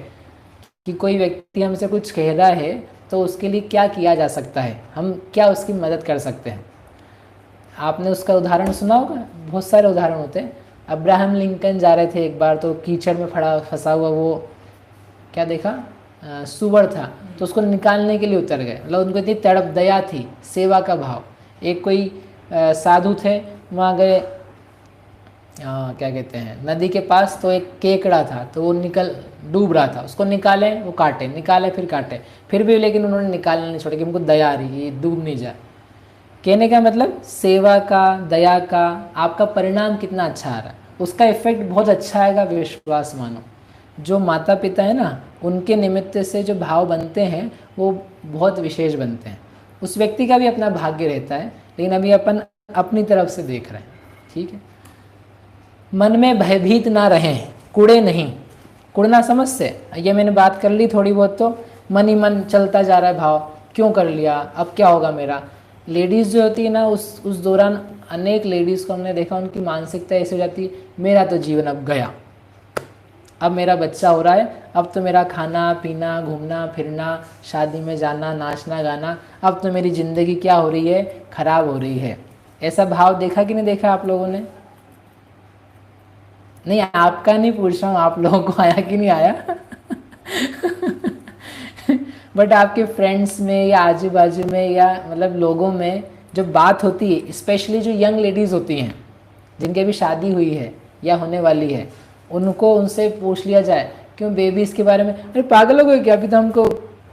कि कोई व्यक्ति हमसे कुछ कह रहा है तो उसके लिए क्या किया जा सकता है, हम क्या उसकी मदद कर सकते हैं। आपने उसका उदाहरण सुना होगा, बहुत सारे उदाहरण होते हैं। अब्राहम लिंकन जा रहे थे एक बार, तो कीचड़ में फंसा हुआ वो क्या देखा, सुअर था, तो उसको निकालने के लिए उतर गए। मतलब उनको इतनी तड़प दया थी, सेवा का भाव। एक कोई साधु थे, वहाँ गए क्या कहते हैं नदी के पास, तो एक केकड़ा था, तो वो डूब रहा था, उसको निकाले, वो काटे, निकाले फिर काटे, फिर भी लेकिन उन्होंने निकालना नहीं छोड़ा कि उनको दया आ रही है, ये डूब नहीं जाए। कहने का मतलब सेवा का, दया का आपका परिणाम कितना अच्छा आ रहा है, उसका इफेक्ट बहुत अच्छा आएगा, विश्वास मानो। जो माता पिता है ना, उनके निमित्त से जो भाव बनते हैं वो बहुत विशेष बनते हैं। उस व्यक्ति का भी अपना भाग्य रहता है, लेकिन अभी अपन अपनी तरफ से देख रहे हैं। ठीक है, मन में भयभीत ना रहें, कुड़े नहीं। कुड़ना समझ से, ये मैंने बात कर ली थोड़ी बहुत, तो मन ही मन चलता जा रहा है भाव, क्यों कर लिया, अब क्या होगा मेरा। लेडीज़ जो होती है ना, उस दौरान अनेक लेडीज़ को हमने देखा, उनकी मानसिकता ऐसी हो जाती है, मेरा तो जीवन अब गया, अब मेरा बच्चा हो रहा है, अब तो मेरा खाना पीना, घूमना फिरना, शादी में जाना, नाचना गाना, अब तो मेरी ज़िंदगी क्या हो रही है, खराब हो रही है। ऐसा भाव देखा कि नहीं देखा आप लोगों ने? नहीं, आपका नहीं पूछ रहा हूँ, आप लोगों को आया कि नहीं आया? बट आपके फ्रेंड्स में या आजू बाजू में या मतलब लोगों में जो बात होती है, स्पेशली जो यंग लेडीज़ होती हैं जिनकी अभी शादी हुई है या होने वाली है, उनको उनसे पूछ लिया जाए क्यों बेबीज़ के बारे में, अरे पागल हो गए क्या, अभी तो हमको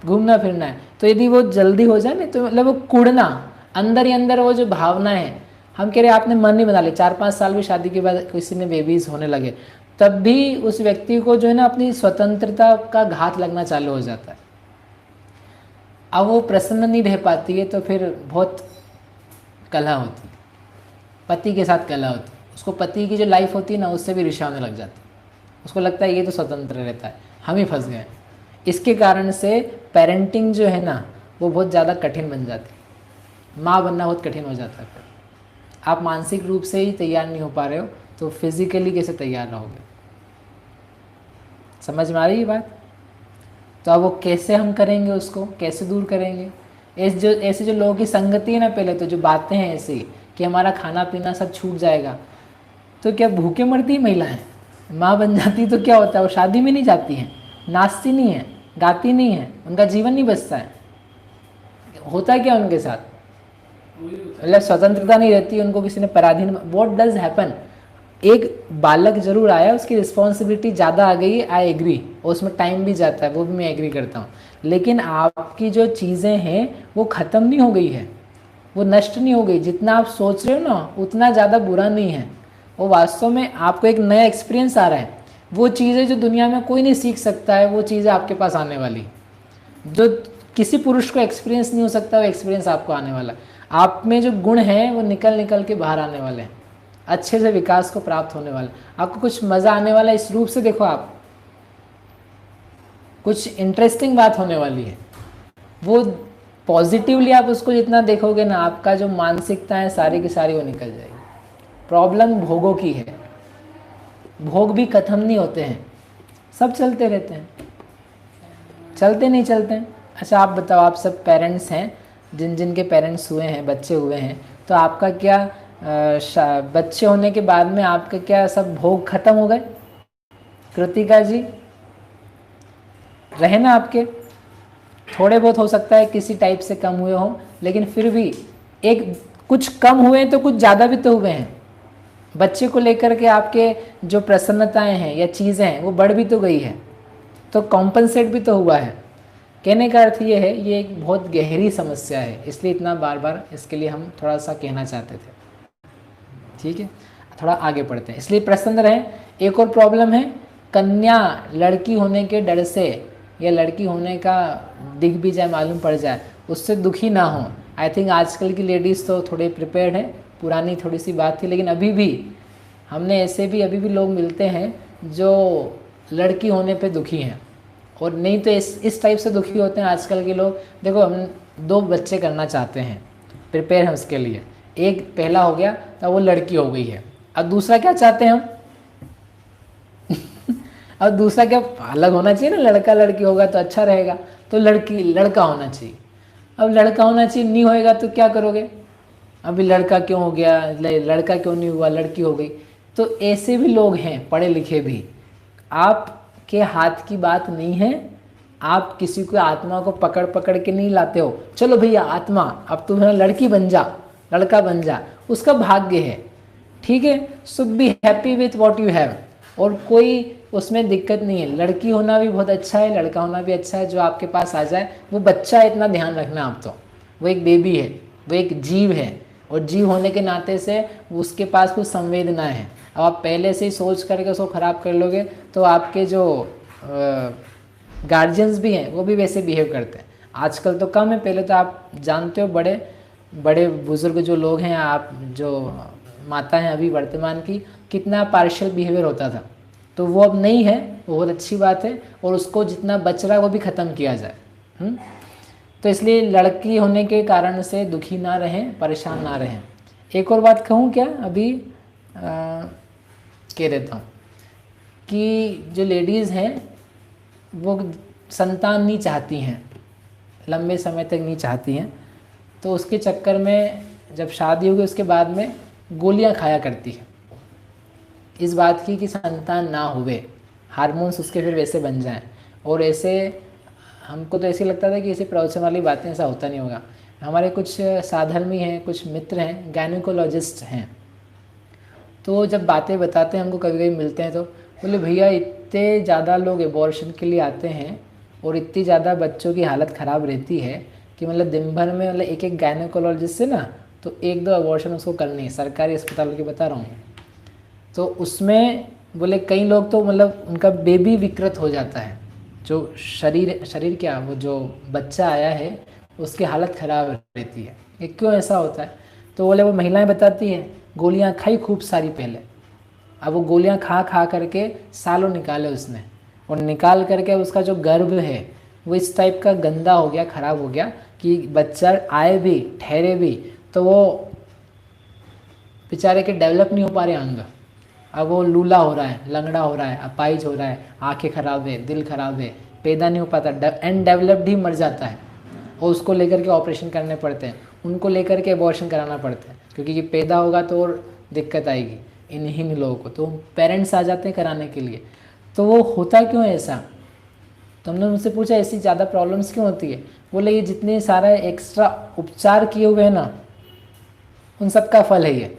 घूमना फिरना है। तो यदि वो जल्दी हो जाए ना, तो मतलब वो कुड़ना अंदर ही अंदर, वो जो भावना है, हम कह रहे आपने मन नहीं बना लिया, 4-5 साल भी शादी के बाद किसी ने बेबीज़ होने लगे, तब भी उस व्यक्ति को जो है ना अपनी स्वतंत्रता का घात लगना चालू हो जाता है। अब वो प्रसन्न नहीं रह पाती है, तो फिर बहुत कलह होती है, पति के साथ कलह होती है, उसको पति की जो लाइफ होती है ना उससे भी ईर्ष्या होने लग जाती है, उसको लगता है ये तो स्वतंत्र रहता है, हम ही फंस गए। इसके कारण से पेरेंटिंग जो है ना वो बहुत ज़्यादा कठिन बन जाती है, माँ बनना बहुत कठिन हो जाता है। फिर आप मानसिक रूप से ही तैयार नहीं हो पा रहे हो, तो फिजिकली कैसे तैयार रहोगे? समझ में आ रही है बात? तो अब वो कैसे हम करेंगे, उसको कैसे दूर करेंगे? ऐसे जो लोगों की संगति है ना, पहले तो जो बातें हैं ऐसी कि हमारा खाना पीना सब छूट जाएगा, तो क्या भूखे मरती महिलाएं? माँ बन जाती तो क्या होता है, वो शादी में नहीं जाती हैं, नाचती नहीं है, गाती नहीं है, उनका जीवन नहीं बचता है। होता है क्या उनके साथ? मतलब स्वतंत्रता नहीं रहती, उनको किसी ने पराधीन। What does happen? एक बालक जरूर आया, उसकी रिस्पॉन्सिबिलिटी ज़्यादा आ गई है, आई एग्री, और उसमें टाइम भी जाता है, वो भी मैं एग्री करता हूँ, लेकिन आपकी जो चीज़ें हैं वो ख़त्म नहीं हो गई है, वो नष्ट नहीं हो गई। जितना आप सोच रहे हो ना उतना ज़्यादा बुरा नहीं है, वो वास्तव में आपको एक नया एक्सपीरियंस आ रहा है। वो चीज़ें जो दुनिया में कोई नहीं सीख सकता है, वो चीज़ें आपके पास आने वाली, जो किसी पुरुष को एक्सपीरियंस नहीं हो सकता, वो एक्सपीरियंस आपको आने वाला। आप में जो गुण हैं वो निकल निकल के बाहर आने वाले हैं, अच्छे से विकास को प्राप्त होने वाला, आपको कुछ मज़ा आने वाला है। इस रूप से देखो, आप कुछ इंटरेस्टिंग बात होने वाली है, वो पॉजिटिवली आप उसको जितना देखोगे ना, आपका जो मानसिकता है सारी की सारी वो निकल जाएगी। प्रॉब्लम भोगों की है, भोग भी खत्म नहीं होते हैं, सब चलते रहते हैं, चलते नहीं चलते हैं। अच्छा आप बताओ, आप सब पेरेंट्स हैं, जिनके पेरेंट्स हुए हैं, बच्चे हुए हैं, तो आपका क्या बच्चे होने के बाद में आपके क्या सब भोग खत्म हो गए? कृतिका जी, रहे ना आपके? थोड़े बहुत हो सकता है किसी टाइप से कम हुए हों, लेकिन फिर भी एक कुछ कम हुए तो कुछ ज़्यादा भी तो हुए हैं। बच्चे को लेकर के आपके जो प्रसन्नताएं हैं या चीज़ें हैं वो बढ़ भी तो गई है, तो कॉम्पनसेट भी तो हुआ है। कहने का अर्थ ये है, ये एक बहुत गहरी समस्या है, इसलिए इतना बार बार इसके लिए हम थोड़ा सा कहना चाहते थे। ठीक है, थोड़ा आगे पढ़ते हैं। इसलिए प्रसन्न रहें, एक और प्रॉब्लम है, कन्या लड़की होने के डर से या लड़की होने का दिख भी जाए, मालूम पड़ जाए, उससे दुखी ना हो। आई थिंक आजकल की लेडीज़ तो थोड़े प्रिपेयर्ड है, पुरानी थोड़ी सी बात थी, लेकिन अभी भी हमने ऐसे भी अभी भी लोग मिलते हैं जो लड़की होने पे दुखी हैं, और नहीं तो इस टाइप से दुखी होते हैं आजकल के लोग। देखो, हम 2 बच्चे करना चाहते हैं, प्रिपेयर हैं उसके लिए, एक पहला हो गया तो वो लड़की हो गई है, अब दूसरा क्या चाहते हैं हम अब दूसरा क्या अलग होना चाहिए ना, लड़का लड़की होगा तो अच्छा रहेगा, तो लड़का होना चाहिए। अब लड़का होना चाहिए, नहीं होएगा तो क्या करोगे, अभी लड़का क्यों हो गया, लड़का क्यों नहीं हुआ, लड़की हो गई। तो ऐसे भी लोग हैं पढ़े लिखे भी, आपके हाथ की बात नहीं है, आप किसी को आत्मा को पकड़ पकड़ के नहीं लाते हो, चलो भैया आत्मा अब तुम है लड़की बन जा, लड़का बन जा, उसका भाग्य है, ठीक है। So be happy with what you have, और कोई उसमें दिक्कत नहीं है। लड़की होना भी बहुत अच्छा है, लड़का होना भी अच्छा है, जो आपके पास आ जाए वो बच्चा है, इतना ध्यान रखना आप, तो वो एक बेबी है, वो एक जीव है, और जीव होने के नाते से उसके पास कुछ संवेदनाएं हैं। अब आप पहले से ही सोच करके उसको ख़राब कर लोगे तो आपके जो गार्जियंस भी हैं वो भी वैसे बिहेव करते हैं। आजकल तो कम है, पहले तो आप जानते हो बड़े बड़े बुज़ुर्ग जो लोग हैं, आप जो माता हैं अभी वर्तमान की, कितना पार्शियल बिहेवियर होता था, तो वो अब नहीं है, वो बहुत अच्छी बात है, और उसको जितना बच रहा है वो भी ख़त्म किया जाए। तो इसलिए लड़की होने के कारण से दुखी ना रहें, परेशान ना रहें। एक और बात कहूँ क्या, अभी कह देता हूँ कि जो लेडीज़ हैं वो संतान नहीं चाहती हैं, लंबे समय तक नहीं चाहती हैं, तो उसके चक्कर में जब शादी होगी उसके बाद में गोलियां खाया करती है इस बात की कि संतान ना हुए, हार्मोन्स उसके फिर वैसे बन जाएं। और ऐसे हमको तो ऐसे लगता था कि ऐसे प्रवचन वाली बातें, ऐसा होता नहीं होगा। हमारे कुछ साधर्मी हैं, कुछ मित्र हैं, गायनिकोलॉजिस्ट हैं, तो जब बातें बताते हैं हमको, कभी कभी मिलते हैं तो बोले भैया इतने ज़्यादा लोग एबॉर्शन के लिए आते हैं और इतनी ज़्यादा बच्चों की हालत ख़राब रहती है कि मतलब दिन भर में मतलब एक गायनिकोलॉजिस्ट से ना तो 1-2 एबॉर्शन उसको करनी है, सरकारी अस्पतालों की बता रहा हूँ। तो उसमें बोले कई लोग तो मतलब उनका बेबी विकृत हो जाता है, जो शरीर क्या, वो जो बच्चा आया है उसकी हालत ख़राब रहती है। ये क्यों ऐसा होता है? तो बोले वो महिलाएं बताती हैं गोलियां खाई खूब सारी पहले, अब वो गोलियां खा खा करके सालों निकाले उसने, और निकाल करके उसका जो गर्भ है वो इस टाइप का गंदा हो गया, ख़राब हो गया कि बच्चा आए भी ठहरे भी तो वो बेचारे के डेवलप नहीं हो पा रहे अंग। अब वो लूला हो रहा है, लंगड़ा हो रहा है, अपाइज हो रहा है, आंखें खराब है, दिल खराब है, पैदा नहीं हो पाता, एंड डेवलप्ड ही मर जाता है, और उसको लेकर के ऑपरेशन करने पड़ते हैं, उनको लेकर के अबॉर्शन कराना पड़ता है, क्योंकि ये पैदा होगा तो और दिक्कत आएगी इन्हीं लोगों को। तो पेरेंट्स आ जाते हैं कराने के लिए। तो वो होता क्यों है ऐसा? तो हमने उनसे पूछा ऐसी ज़्यादा प्रॉब्लम्स क्यों होती है? बोले ये जितने सारे एक्स्ट्रा उपचार किए हुए हैं ना, उन सब का फल है ये।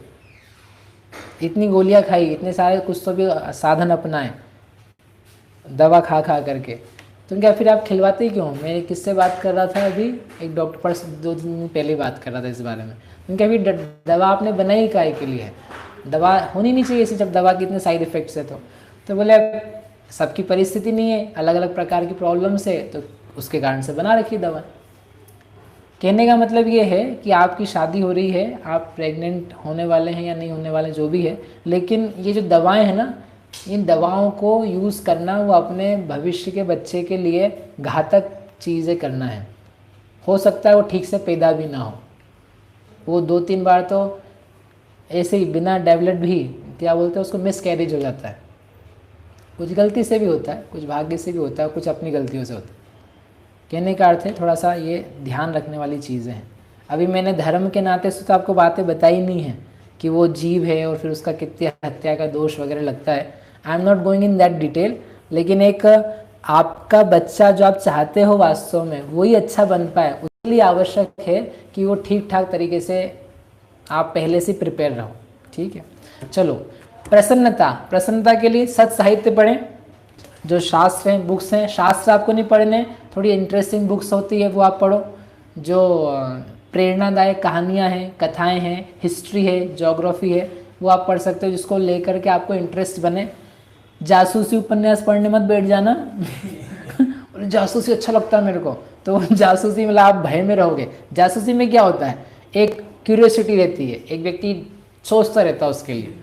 इतनी गोलियां खाई, इतने सारे कुछ तो भी साधन अपनाए दवा खा खा करके, तो क्या फिर आप खिलवाते ही क्यों? मैं किससे बात कर रहा था अभी, एक डॉक्टर पर 2 दिन पहले बात कर रहा था इस बारे में। उनका भी दवा आपने बनाई काय के लिए है? दवा होनी नहीं चाहिए ऐसी, जब दवा के इतने साइड इफ़ेक्ट्स है तो बोले सबकी परिस्थिति नहीं है, अलग अलग प्रकार की प्रॉब्लम्स है, तो उसके कारण से बना रखी दवा। कहने का मतलब ये है कि आपकी शादी हो रही है, आप प्रेग्नेंट होने वाले हैं या नहीं होने वाले, जो भी है, लेकिन ये जो दवाएं हैं ना, इन दवाओं को यूज़ करना वो अपने भविष्य के बच्चे के लिए घातक चीज़ें करना है। हो सकता है वो ठीक से पैदा भी ना हो, वो 2-3 बार तो ऐसे ही बिना डेवलप भी, क्या बोलते हैं उसको, मिस कैरेज हो जाता है। कुछ गलती से भी होता है, कुछ भाग्य से भी होता है, कुछ अपनी गलतियों से होता है। कहने का अर्थ है थोड़ा सा ये ध्यान रखने वाली चीज़ें हैं। अभी मैंने धर्म के नाते से तो आपको बातें बताई नहीं है कि वो जीव है और फिर उसका कितनी हत्या का दोष वगैरह लगता है। I am not going in that detail, लेकिन एक आपका बच्चा जो आप चाहते हो वास्तव में वही अच्छा बन पाए, उसके लिए आवश्यक है कि वो ठीक ठाक तरीके से आप पहले से प्रिपेयर रहो। ठीक है, चलो प्रसन्नता के लिए सत साहित्य पढ़ें, जो शास्त्र हैं, बुक्स हैं। शास्त्र आपको नहीं पढ़ने, थोड़ी इंटरेस्टिंग बुक्स होती है वो आप पढ़ो, जो प्रेरणादायक कहानियाँ हैं, कथाएं हैं, हिस्ट्री है, ज्योग्राफी है, वो आप पढ़ सकते हो, जिसको लेकर के आपको इंटरेस्ट बने। जासूसी उपन्यास पढ़ने मत बैठ जाना। और जासूसी अच्छा लगता है मेरे को, तो जासूसी मतलब आप भय में रहोगे। जासूसी में क्या होता है, एक क्यूरियोसिटी रहती है, एक व्यक्ति सोचता रहता है उसके लिए।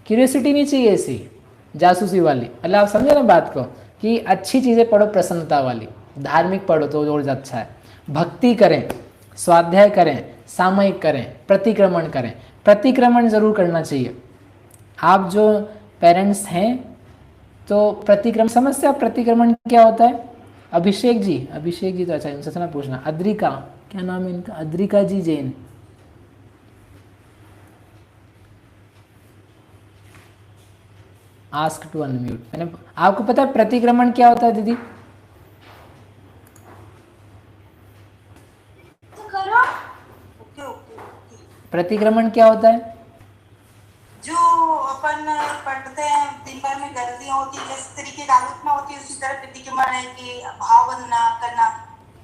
क्यूरियोसिटी नहीं चाहिए ऐसी जासूसी वाली, मतलब आप समझे ना बात को, कि अच्छी चीज़ें पढ़ो प्रसन्नता वाली, धार्मिक पढ़ो तो और अच्छा है। भक्ति करें, स्वाध्याय करें, सामयिक करें, प्रतिक्रमण करें। प्रतिक्रमण ज़रूर करना चाहिए। आप जो पेरेंट्स हैं तो प्रतिक्रमण समझते हैं आप, प्रतिक्रमण क्या होता है? अभिषेक जी तो अच्छा इनसे ना पूछना। अद्रिका, क्या नाम है इनका? Adrika ji Jain. Ask to unmute. मैंने आपको पता है प्रतिक्रमण क्या होता है दीदी? प्रतिक्रमण क्या होता है? जो अपन पढ़ते हैं दिन भर में गलतियां होती है, जिस तरीके की आलोचना होती है उसी तरह प्रतिक्रमण है कि भाव बनना करना।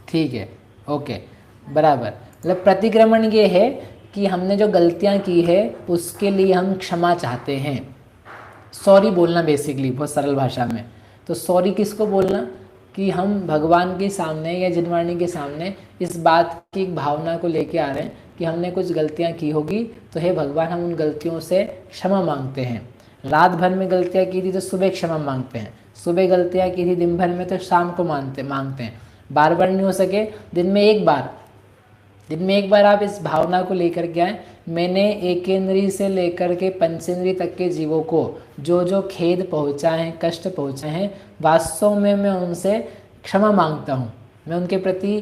ठीक है, ओके, बराबर। मतलब प्रतिक्रमण ये है कि हमने जो गलतियां की है उसके लिए हम क्षमा चाहते हैं। सॉरी बोलना बेसिकली, बहुत सरल भाषा में। तो सॉरी किसको बोलना, कि हम भगवान के सामने या जिनवाणी के सामने इस बात की एक भावना को लेके आ रहे हैं कि हमने कुछ गलतियां की होगी, तो हे भगवान हम उन गलतियों से क्षमा मांगते हैं। रात भर में गलतियां की थी तो सुबह क्षमा मांगते हैं, सुबह गलतियां की थी दिन भर में तो शाम को मांगते हैं। बार बार नहीं हो सके, दिन में एक बार आप इस भावना को लेकर के आए, मैंने एकेंद्री से लेकर के पंचेंद्री तक के जीवों को जो जो खेद पहुँचा है, कष्ट पहुँचे हैं, वास्तव में मैं उनसे क्षमा मांगता हूँ। मैं उनके प्रति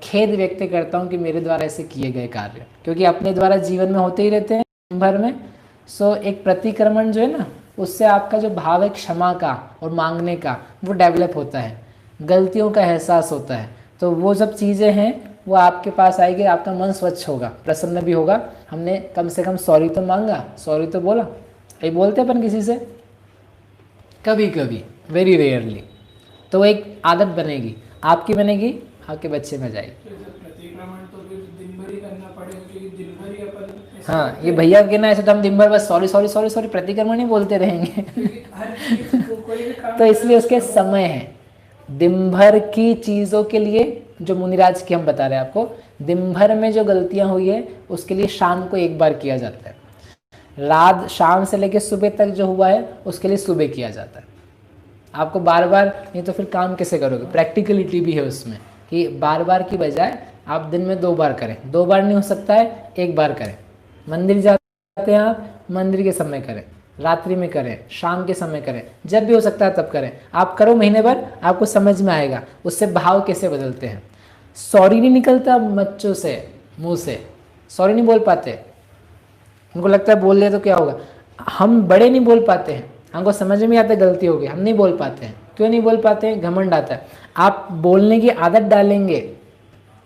खेद व्यक्त करता हूँ कि मेरे द्वारा ऐसे किए गए कार्य, क्योंकि अपने द्वारा जीवन में होते ही रहते हैं दिन भर में। सो एक प्रतिक्रमण जो है ना, उससे आपका जो भाव है क्षमा का और मांगने का, वो डेवलप होता है, गलतियों का एहसास होता है। तो वो सब चीज़ें हैं वो आपके पास आएगी, आपका मन स्वच्छ होगा, प्रसन्न भी होगा। हमने कम से कम सॉरी तो मांगा, सॉरी तो बोला। ये बोलते अपन किसी से कभी कभी, वेरी रेयरली। तो एक आदत बनेगी, आपकी बनेगी, आपके बच्चे में जाएगी। प्रतिक्रमण तो फिर दिन भर ही करना पड़ेगा, क्योंकि दिन भर ही अपन हाँ, ये भैया के ना ऐसे तो हम दिन भर बस सॉरी सॉरी सॉरी सॉरी प्रतिक्रमण ही बोलते रहेंगे। हर चीज को कोई भी काम तो इसलिए उसके समय है। दिन भर की चीज़ों के लिए, जो मुनिराज की हम बता रहे हैं आपको, दिन भर में जो गलतियां हुई है उसके लिए शाम को एक बार किया जाता है। रात शाम से लेकर सुबह तक जो हुआ है उसके लिए सुबह किया जाता है। आपको बार बार, नहीं तो फिर काम कैसे करोगे? प्रैक्टिकलिटी भी है उसमें कि बार बार की बजाय आप दिन में 2 बार करें। 2 बार नहीं हो सकता है, 1 बार करें। मंदिर जाते हैं आप, मंदिर के समय करें, रात्रि में करें, शाम के समय करें, जब भी हो सकता है तब करें। आप करो महीने भर, आपको समझ में आएगा उससे भाव कैसे बदलते हैं। सॉरी नहीं निकलता बच्चों से मुंह से, सॉरी नहीं बोल पाते। उनको लगता है बोल ले तो क्या होगा। हम बड़े नहीं बोल पाते हैं, हमको समझ में आता है गलती हो गई, हम नहीं बोल पाते हैं। क्यों नहीं बोल पाते हैं? घमंड आता है। आप बोलने की आदत डालेंगे,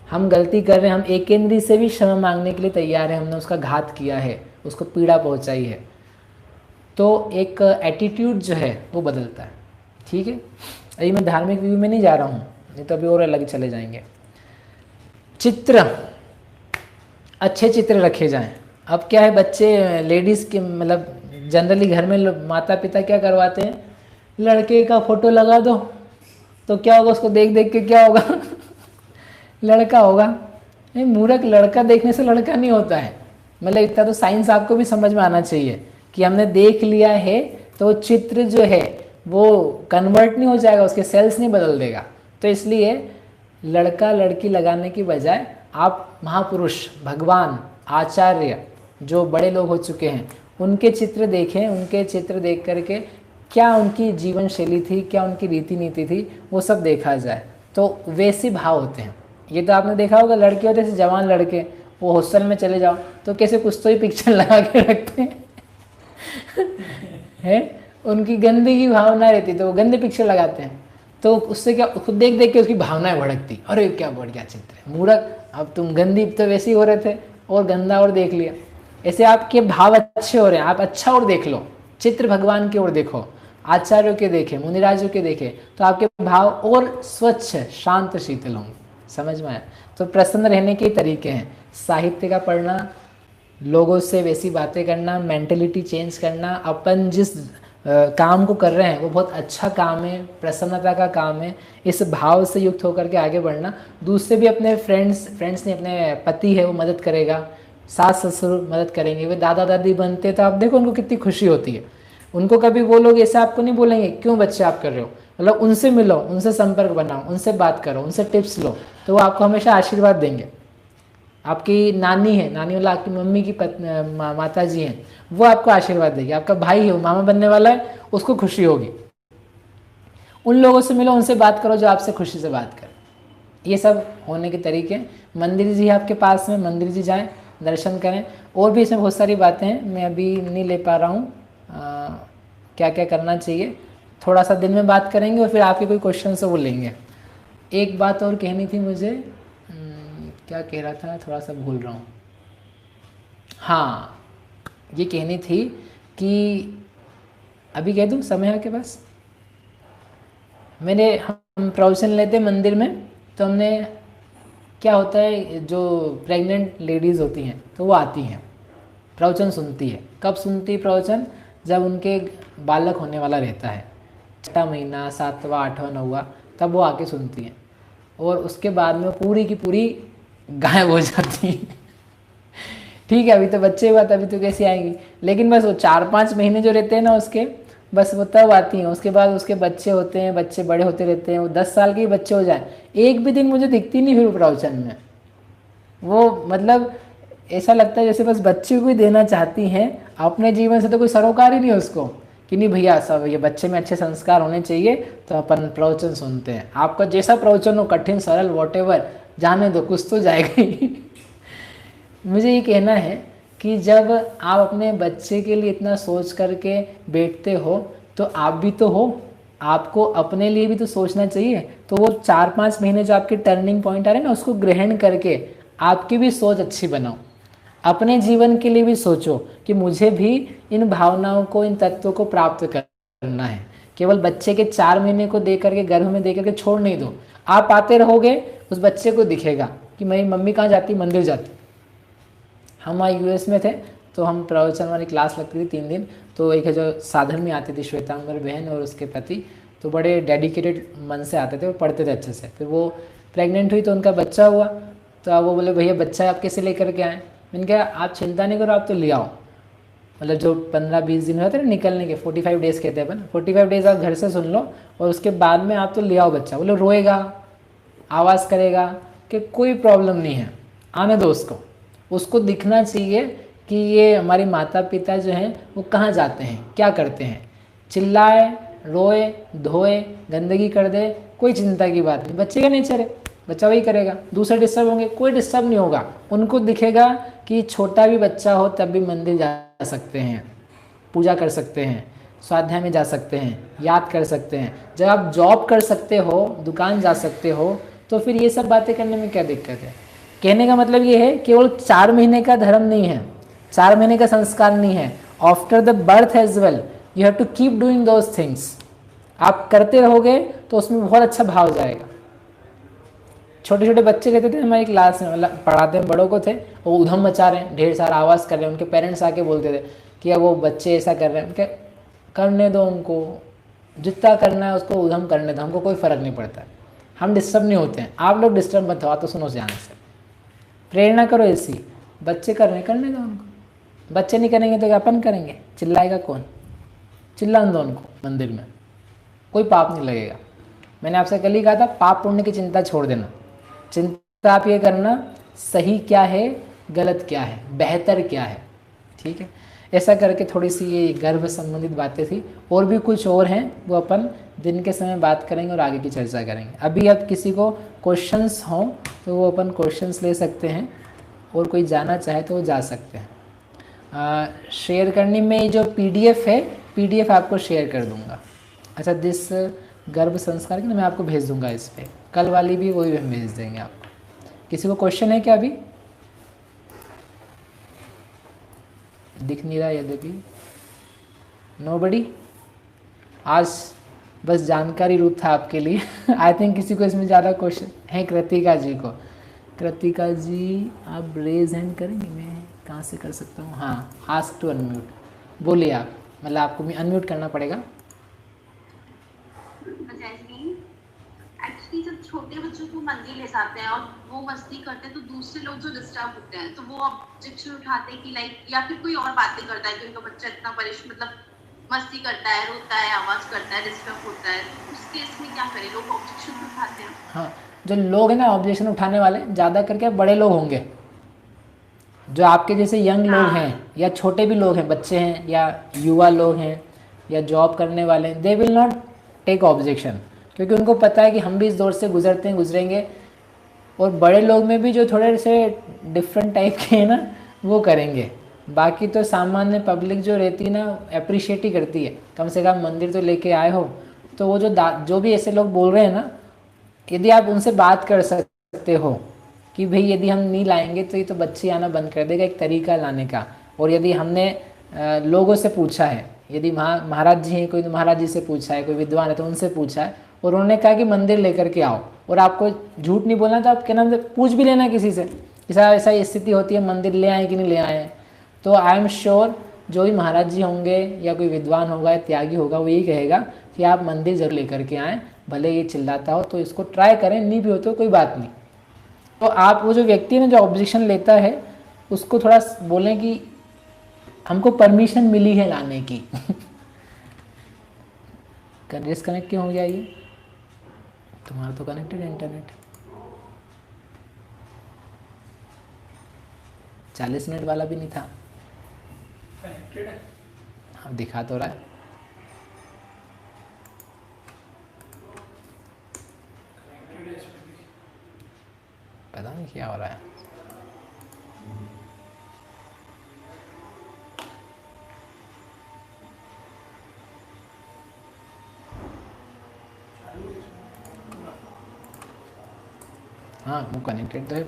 हम गलती कर रहे हैं, हम एकेंद्री से भी क्षमा मांगने के लिए तैयार है, हमने उसका घात किया है, उसको पीड़ा पहुंचाई है, तो एक एटीट्यूड जो है वो बदलता है। ठीक है, अभी मैं धार्मिक व्यू में नहीं जा रहा हूँ, नहीं तो अभी और अलग चले जाएंगे। चित्र, अच्छे चित्र रखे जाएं। अब क्या है, बच्चे लेडीज़ के मतलब जनरली घर में माता पिता क्या करवाते हैं, लड़के का फोटो लगा दो, तो क्या होगा, उसको देख देख के क्या होगा लड़का होगा। नहीं, मूर्ख, लड़का देखने से लड़का नहीं होता है। मतलब इतना तो साइंस आपको भी समझ में आना चाहिए कि हमने देख लिया है तो चित्र जो है वो कन्वर्ट नहीं हो जाएगा, उसके सेल्स नहीं बदल देगा। तो इसलिए लड़का लड़की लगाने की बजाय आप महापुरुष, भगवान, आचार्य, जो बड़े लोग हो चुके हैं, उनके चित्र देखें। उनके चित्र देख करके क्या उनकी जीवन शैली थी, क्या उनकी रीति नीति थी, वो सब देखा जाए, तो वैसे भाव होते हैं। ये तो आपने देखा होगा, लड़के होते हैं जवान लड़के, वो हॉस्टल में चले जाओ तो कैसे कुछ तो ही पिक्चर लगा के रखते हैं है, उनकी गंदे की भावना रहती तो वो गंदे पिक्चर लगाते हैं। तो उससे क्या, खुद देख देख के उसकी भावनाएं भड़कती, अरे क्या बढ़िया चित्र है, मूर्ख, अब तुम गंदी तो वैसे ही हो रहे थे और गंदा और देख लिया। ऐसे आपके भाव अच्छे हो रहे हैं, आप अच्छा और देख लो, चित्र भगवान की ओर देखो, आचार्यों के देखे, मुनिराजों के देखे, तो आपके भाव और स्वच्छ, शांत, शीतल होंगे। समझ में आया? तो प्रसन्न रहने के तरीके हैं, साहित्य का पढ़ना, लोगों से वैसी बातें करना, मेंटलिटी चेंज करना, अपन जिस काम को कर रहे हैं वो बहुत अच्छा काम है, प्रसन्नता का काम है। इस भाव से युक्त होकर के आगे बढ़ना। दूसरे भी अपने फ्रेंड्स ने अपने पति है वो मदद करेगा, सास ससुर मदद करेंगे, वे दादा दादी बनते तो आप देखो उनको कितनी खुशी होती है। उनको कभी वो लोग ऐसा आपको नहीं बोलेंगे क्यों बच्चे आप कर रहे हो, मतलब उनसे मिलो, उनसे संपर्क बनाओ, उनसे बात करो, उनसे टिप्स लो, तो वो आपको हमेशा आशीर्वाद देंगे। आपकी नानी है, नानी वाला आपकी मम्मी की माता जी हैं, वो आपको आशीर्वाद देगी। आपका भाई है वो मामा बनने वाला है, उसको खुशी होगी। उन लोगों से मिलो, उनसे बात करो जो आपसे खुशी से बात करें। ये सब होने के तरीके। मंदिर जी आपके पास में, मंदिर जी जाएं, दर्शन करें। और भी इसमें बहुत सारी बातें हैं, मैं अभी नहीं ले पा रहा हूँ क्या क्या करना चाहिए। थोड़ा सा दिन में बात करेंगे और फिर आपके कोई क्वेश्चन से वो लेंगे। एक बात और कहनी थी मुझे, क्या कह रहा था, थोड़ा सा भूल रहा हूँ। हाँ, ये कहनी थी कि अभी कह दूँ, समय है आपके पास? हम प्रवचन लेते मंदिर में, तो हमने क्या होता है, जो प्रेग्नेंट लेडीज़ होती हैं तो वो आती हैं, प्रवचन सुनती है। कब सुनती है प्रवचन? जब उनके बालक होने वाला रहता है, 6वां महीना, 7वां, 8वां, 9वां, तब वो आके सुनती हैं। और उसके बाद में पूरी की पूरी गायब हो जाती है। ठीक है, अभी तो बच्चे हुआ, तभी तो कैसे आएंगी, लेकिन बस वो 4-5 महीने जो रहते हैं ना उसके, बस वो तब आती हैं। उसके बाद उसके बच्चे होते हैं, बच्चे बड़े होते रहते हैं, वो 10 साल के बच्चे हो जाए, एक भी दिन मुझे दिखती नहीं फिर प्रवचन में। वो मतलब ऐसा लगता है जैसे बस बच्चे को ही देना चाहती हैं, अपने जीवन से तो कोई सरोकार ही नहीं है उसको, कि नहीं भैया सब ये बच्चे में अच्छे संस्कार होने चाहिए तो अपन प्रवचन सुनते हैं। आपका जैसा प्रवचन हो, कठिन सरल वॉटेवर, जाने दो, कुछ तो जाएगा ही। मुझे ये कहना है कि जब आप अपने बच्चे के लिए इतना सोच करके बैठते हो तो आप भी तो हो, आपको अपने लिए भी तो सोचना चाहिए। तो वो 4-5 महीने जो आपके टर्निंग पॉइंट आ रहे हैं ना, उसको ग्रहण करके आपकी भी सोच अच्छी बनाओ। अपने जीवन के लिए भी सोचो कि मुझे भी इन भावनाओं को, इन तत्वों को प्राप्त करना है। केवल बच्चे के 4 महीने को दे करके, गर्भ में दे करके छोड़ नहीं दो। आप आते रहोगे, उस बच्चे को दिखेगा कि मेरी मम्मी कहाँ जाती, मंदिर जाती। हम वहाँ यूएस में थे, तो हम प्रवचन वाली क्लास लगती थी 3 दिन। तो एक है जो साधन में आती थी, श्वेतांबर बहन और उसके पति, तो बड़े डेडिकेटेड मन से आते थे और पढ़ते थे अच्छे से। फिर वो प्रेग्नेंट हुई तो उनका बच्चा हुआ, तो अब वो बोले भैया बच्चा आप कैसे लेकर के आए? मैंने कहा आप चिंता नहीं करो, आप तो ले आओ। मतलब जो 15-20 दिन होते हैं ना निकलने के, 45 डेज़ कहते हैं अपन, 45 डेज़ आप घर से सुन लो और उसके बाद में आप तो ले आओ बच्चा। बोले रोएगा, आवाज़ करेगा, कि कोई प्रॉब्लम नहीं है, आने दो उसको। उसको दिखना चाहिए कि ये हमारे माता पिता जो हैं वो कहाँ जाते हैं, क्या करते हैं। चिल्लाए, रोए, धोए, गंदगी कर दे, कोई चिंता की बात नहीं। बच्चे का नेचर है, बच्चा वही करेगा। दूसरे डिस्टर्ब होंगे, कोई डिस्टर्ब नहीं होगा। उनको दिखेगा कि छोटा भी बच्चा हो तब भी मंदिर जा सकते हैं, पूजा कर सकते हैं, स्वाध्याय में जा सकते हैं, याद कर सकते हैं। जब आप जॉब कर सकते हो, दुकान जा सकते हो, तो फिर ये सब बातें करने में क्या दिक्कत है? कहने का मतलब ये है, केवल 4 महीने का धर्म नहीं है, 4 महीने का संस्कार नहीं है। After the birth as well you have to keep doing those things. आप करते रहोगे तो उसमें बहुत अच्छा भाव जाएगा। छोटे छोटे बच्चे रहते थे हमारी क्लास में, मतलब पढ़ाते हैं बड़ों को थे, वो उधम मचा रहे हैं, ढेर सारा आवाज़ कर रहे हैं। उनके पेरेंट्स आके बोलते थे कि अब वो बच्चे ऐसा कर रहे हैं। उनके करने दो, उनको जितना करना है उसको उधम करने दो, हमको कोई फ़र्क नहीं पड़ता। हम डिस्टर्ब नहीं होते हैं, आप लोग डिस्टर्ब मत हो, तो सुनो ध्यान से, प्रेरणा करो ऐसी। बच्चे कर रहे हैं, करने दो उनको। बच्चे नहीं करेंगे तो क्या अपन करेंगे? चिल्लाएगा कौन? चिल्लाने दो उनको मंदिर में, कोई पाप नहीं लगेगा। मैंने आपसे कल ही कहा था, पाप पुण्य की चिंता छोड़ देना। चिंता आप ये करना, सही क्या है, गलत क्या है, बेहतर क्या है, ठीक है। ऐसा करके थोड़ी सी ये गर्भ संबंधित बातें थी। और भी कुछ और हैं, वो अपन दिन के समय बात करेंगे और आगे की चर्चा करेंगे। अभी अब किसी को क्वेश्चंस हों तो वो अपन क्वेश्चंस ले सकते हैं, और कोई जाना चाहे तो वो जा सकते हैं। शेयर करने में ये जो PDF है, PDF आपको शेयर कर दूंगा। अच्छा, दिस गर्भ संस्कार की ना मैं आपको भेज दूंगा इस पर, कल वाली भी वही हम भेज देंगे आपको। किसी को क्वेश्चन है क्या? अभी दिख नहीं रहा यद्यपि, नोबडी। आज बस जानकारी रूप था आपके लिए। आई थिंक किसी को इसमें ज़्यादा क्वेश्चन है। कृतिका जी को, कृतिका जी आप रेज हैंड करेंगे? मैं कहाँ से कर सकता हूँ? हाँ, आस्क टू अनम्यूट, बोलिए आप। मतलब आपको भी अनम्यूट करना पड़ेगा। एक्चुअली जब छोटे बच्चों को मंदिर ले जाते हैं और वो मस्ती करते हैं तो दूसरे लोग जो डिस्टर्ब होते हैं तो वो ऑब्जेक्शन उठाते हैं कि लाइक या फिर कोई और बातें करता है कि उनका बच्चा इतना परेशान मतलब मस्ती करता है, रोता है, आवाज करता है, डिस्टर्ब होता है, तो उस केस में क्या करें? लोग ऑब्जेक्शन उठाते हैं। हाँ, जो लोग हैं ना ऑब्जेक्शन उठाने वाले ज़्यादा करके बड़े लोग होंगे, जो आपके जैसे यंग लोग हैं या छोटे भी लोग हैं, बच्चे हैं या युवा लोग हैं या जॉब करने वाले हैं, they will not take objection, क्योंकि उनको पता है कि हम भी इस दौर से गुजरते हैं, गुजरेंगे। और बड़े लोग में भी जो थोड़े से डिफरेंट टाइप के हैं ना, वो करेंगे। बाकी तो सामान्य पब्लिक जो रहती है ना, अप्रिशिएट ही करती है, कम से कम मंदिर तो लेके आए हो। तो वो जो भी ऐसे लोग बोल रहे हैं ना, यदि आप उनसे बात कर सकते हो कि भाई यदि हम नहीं लाएंगे तो ये तो बच्चे आना बंद कर देगा, एक तरीका लाने का। और यदि हमने लोगों से पूछा है, यदि महाराज जी हैं, कोई तो महाराज जी से पूछा है, कोई विद्वान है तो उनसे पूछा है, और उन्होंने कहा कि मंदिर लेकर के आओ, और आपको झूठ नहीं बोलना, तो आप क्या नाम से पूछ भी लेना किसी से, ऐसा ऐसा स्थिति होती है, मंदिर ले आए कि नहीं ले आए। तो आई एम श्योर जो भी महाराज जी होंगे या कोई विद्वान होगा या त्यागी होगा, वो यही कहेगा कि आप मंदिर जरूर लेकर के आएँ, भले ये चिल्लाता हो तो इसको ट्राई करें, नहीं भी हो तो कोई बात नहीं। तो आप वो जो व्यक्ति है ना जो ऑब्जेक्शन लेता है, उसको थोड़ा बोलें कि हमको परमिशन मिली है लाने की। डिस्कनेक्ट क्यों हो गया ये? तुम्हारा तो कनेक्टेड है इंटरनेट। 40 मिनट वाला भी नहीं था। कनेक्टेड है। हाँ, दिखा तो रहा है। कनेक्टेड है इसमें भी। पता नहीं क्या हो रहा है। हाँ, वो कनेक्टेड तो है,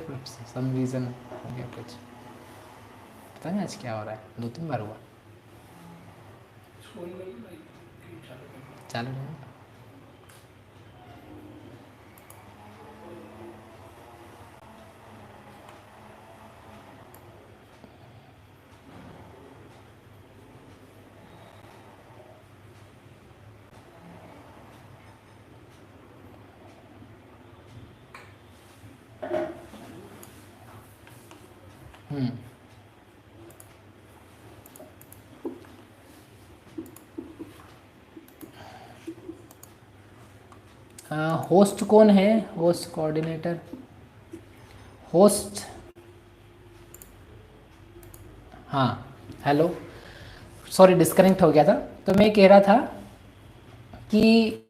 सम रीज़न हो गया कुछ, पता नहीं आज क्या हो रहा है। 2-3 बार हुआ। स्कूल में लाइक चालू नहीं। होस्ट कौन है? Host coordinator, host. हाँ, हेलो, सॉरी डिस्कनेक्ट हो गया था। तो मैं कह रहा था कि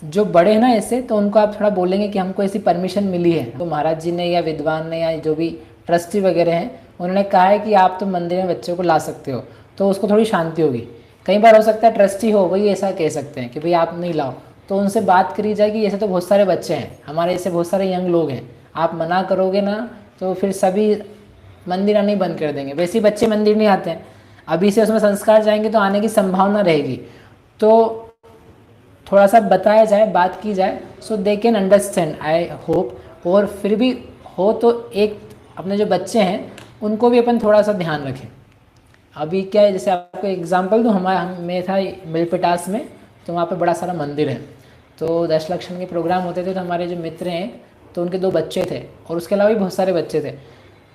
जो बड़े हैं ना ऐसे, तो उनको आप थोड़ा बोलेंगे कि हमको ऐसी परमिशन मिली है, तो महाराज जी ने या विद्वान ने या जो भी ट्रस्टी वगैरह हैं, उन्होंने कहा है कि आप तो मंदिर में बच्चों को ला सकते हो, तो उसको थोड़ी शांति होगी। कई बार हो सकता है ट्रस्टी हो वही ऐसा कह सकते हैं कि भाई आप नहीं लाओ, तो उनसे बात करी जाए कि ऐसे तो बहुत सारे बच्चे हैं हमारे, ऐसे बहुत सारे यंग लोग हैं, आप मना करोगे ना तो फिर सभी मंदिर आने बंद कर देंगे। वैसे ही बच्चे मंदिर नहीं आते हैं, अभी से उसमें संस्कार जाएंगे तो आने की संभावना रहेगी। तो थोड़ा सा बताया जाए, बात की जाए, so they can understand, I hope. और फिर भी हो तो एक अपने जो बच्चे हैं उनको भी अपन थोड़ा सा ध्यान रखें। अभी क्या है, जैसे आपको एग्जांपल दूँ, मैं था मिलपिटास में, तो वहाँ पे बड़ा सारा मंदिर है, तो 10 लक्षण के प्रोग्राम होते थे, तो हमारे जो मित्र हैं तो उनके 2 बच्चे थे और उसके अलावा भी बहुत सारे बच्चे थे।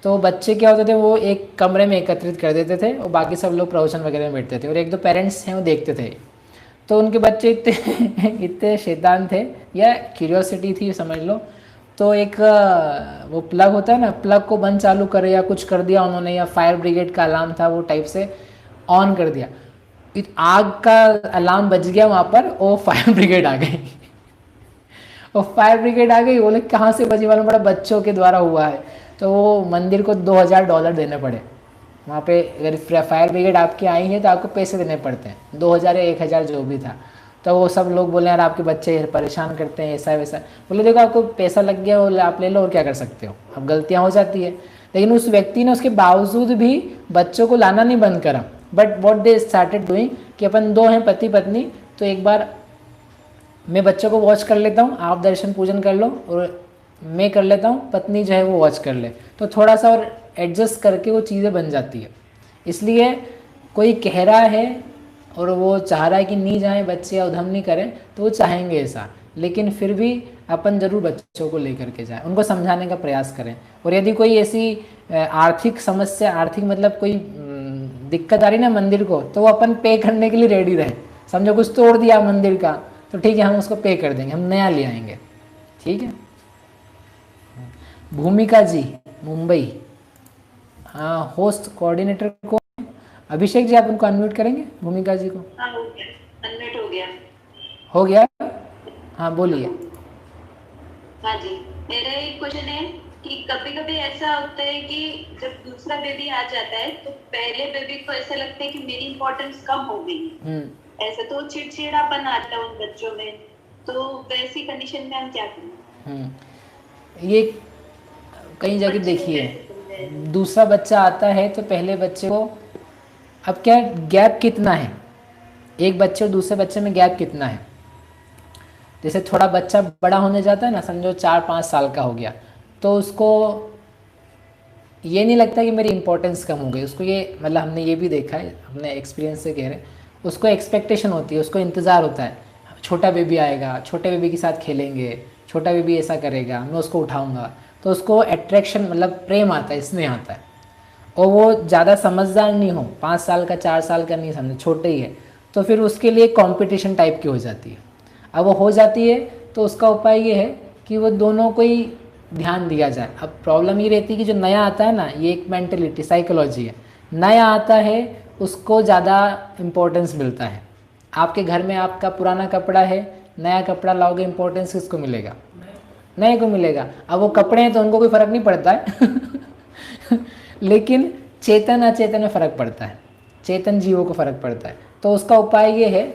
तो बच्चे क्या होते थे, वो एक कमरे में एकत्रित कर देते थे और बाकी सब लोग प्रवचन वगैरह में बैठते थे, और 1-2 पेरेंट्स हैं वो देखते थे। तो उनके बच्चे इतने शैतान थे या क्यूरियोसिटी थी समझ लो। तो एक वो प्लग होता है ना, प्लग को बंद चालू करे या कुछ कर दिया उन्होंने, या फायर ब्रिगेड का अलार्म था वो टाइप से ऑन कर दिया, आग का अलार्म बज गया वहाँ पर, और फायर ब्रिगेड आ गई। और फायर ब्रिगेड आ गई, बोले कहाँ से बजी, मालूम पड़ा बच्चों के द्वारा हुआ है। तो वो मंदिर को $2000 देने पड़े वहाँ पे। अगर फायर ब्रिगेड आपकी आई है तो आपको पैसे देने पड़ते हैं, 2000 या 1000 जो भी था। तो वो सब लोग बोले यार आपके बच्चे परेशान करते हैं ऐसा वैसा। बोले देखो आपको पैसा लग गया, वो आप ले लो, और क्या कर सकते हो, अब गलतियाँ हो जाती है। लेकिन उस व्यक्ति ने उसके बावजूद भी बच्चों को लाना नहीं बंद करा। But what they started doing कि अपन 2 हैं पति पत्नी, तो एक बार मैं बच्चों को वॉच कर लेता हूँ, आप दर्शन पूजन कर लो, और मैं कर लेता हूँ, पत्नी जो है वो वॉच कर ले। तो थोड़ा सा और एडजस्ट करके वो चीज़ें बन जाती है। इसलिए कोई कह रहा है और वो चाह रहा है कि नहीं जाएं बच्चे या उधम नहीं करें, तो वो चाहेंगे ऐसा, लेकिन फिर भी अपन ज़रूर बच्चों को लेकर के जाएं, उनको समझाने का प्रयास करें। और यदि कोई ऐसी आर्थिक समस्या, आर्थिक मतलब कोई दिक्कत आ रही ना मंदिर को, तो वो अपन पे करने के लिए रेडी रहे। समझो कुछ तोड़ दिया मंदिर का, तो ठीक है हम उसको पे कर देंगे, हम नया ले आएंगे, ठीक है। भूमिका जी मुंबई, हाँ होस्ट कोऑर्डिनेटर को अभिषेक जी, आप उनको अनम्यूट करेंगे भूमिका जी को। हाँ हो गया, अनम्यूट हो गया। हो गया, हाँ बोलिए। हाँ जी, मेरा एक क्वेश्चन है कि कभी कभी ऐसा होता है कि जब दूसरा बेबी आ जाता है तो पहले बेबी को ऐसा लगता है कि मेरी इम्पोर्टेंस कम हो गई, ऐसा तो चिड़चिड़ापन आता है उन बच्चों में, तो वैसी कंडीशन में हम क्या करें? ये कई जगह देखिए, दूसरा बच्चा आता है तो पहले बच्चे को, अब क्या गैप कितना है, एक बच्चे और दूसरे बच्चे में गैप कितना है। जैसे थोड़ा बच्चा बड़ा होने जाता है ना, समझो 4-5 साल का हो गया, तो उसको ये नहीं लगता कि मेरी इंपॉर्टेंस कम हो गई। उसको ये मतलब हमने ये भी देखा है, अपने एक्सपीरियंस से कह रहे हैं, उसको एक्सपेक्टेशन होती है, उसको इंतज़ार होता है, छोटा बेबी आएगा, छोटे बेबी के साथ खेलेंगे, छोटा बेबी ऐसा करेगा, मैं उसको उठाऊँगा, तो उसको अट्रैक्शन मतलब प्रेम आता है, स्नेह आता है। और वो ज़्यादा समझदार नहीं हो, 5 साल का 4 साल का नहीं समझे, छोटे ही है, तो फिर उसके लिए कंपटीशन टाइप की हो जाती है। अब वो हो जाती है तो उसका उपाय ये है कि वो दोनों को ही ध्यान दिया जाए। अब प्रॉब्लम ये रहती है कि जो नया आता है ना, ये एक मेंटलिटी साइकोलॉजी है, नया आता है उसको ज़्यादा इम्पोर्टेंस मिलता है। आपके घर में आपका पुराना कपड़ा है, नया कपड़ा लाओगे, इम्पोर्टेंस किसको मिलेगा? नए को मिलेगा। अब वो कपड़े हैं तो उनको कोई फ़र्क नहीं पड़ता है लेकिन चेतन अचेतन में फ़र्क पड़ता है, चेतन जीवों को फ़र्क पड़ता है। तो उसका उपाय ये है,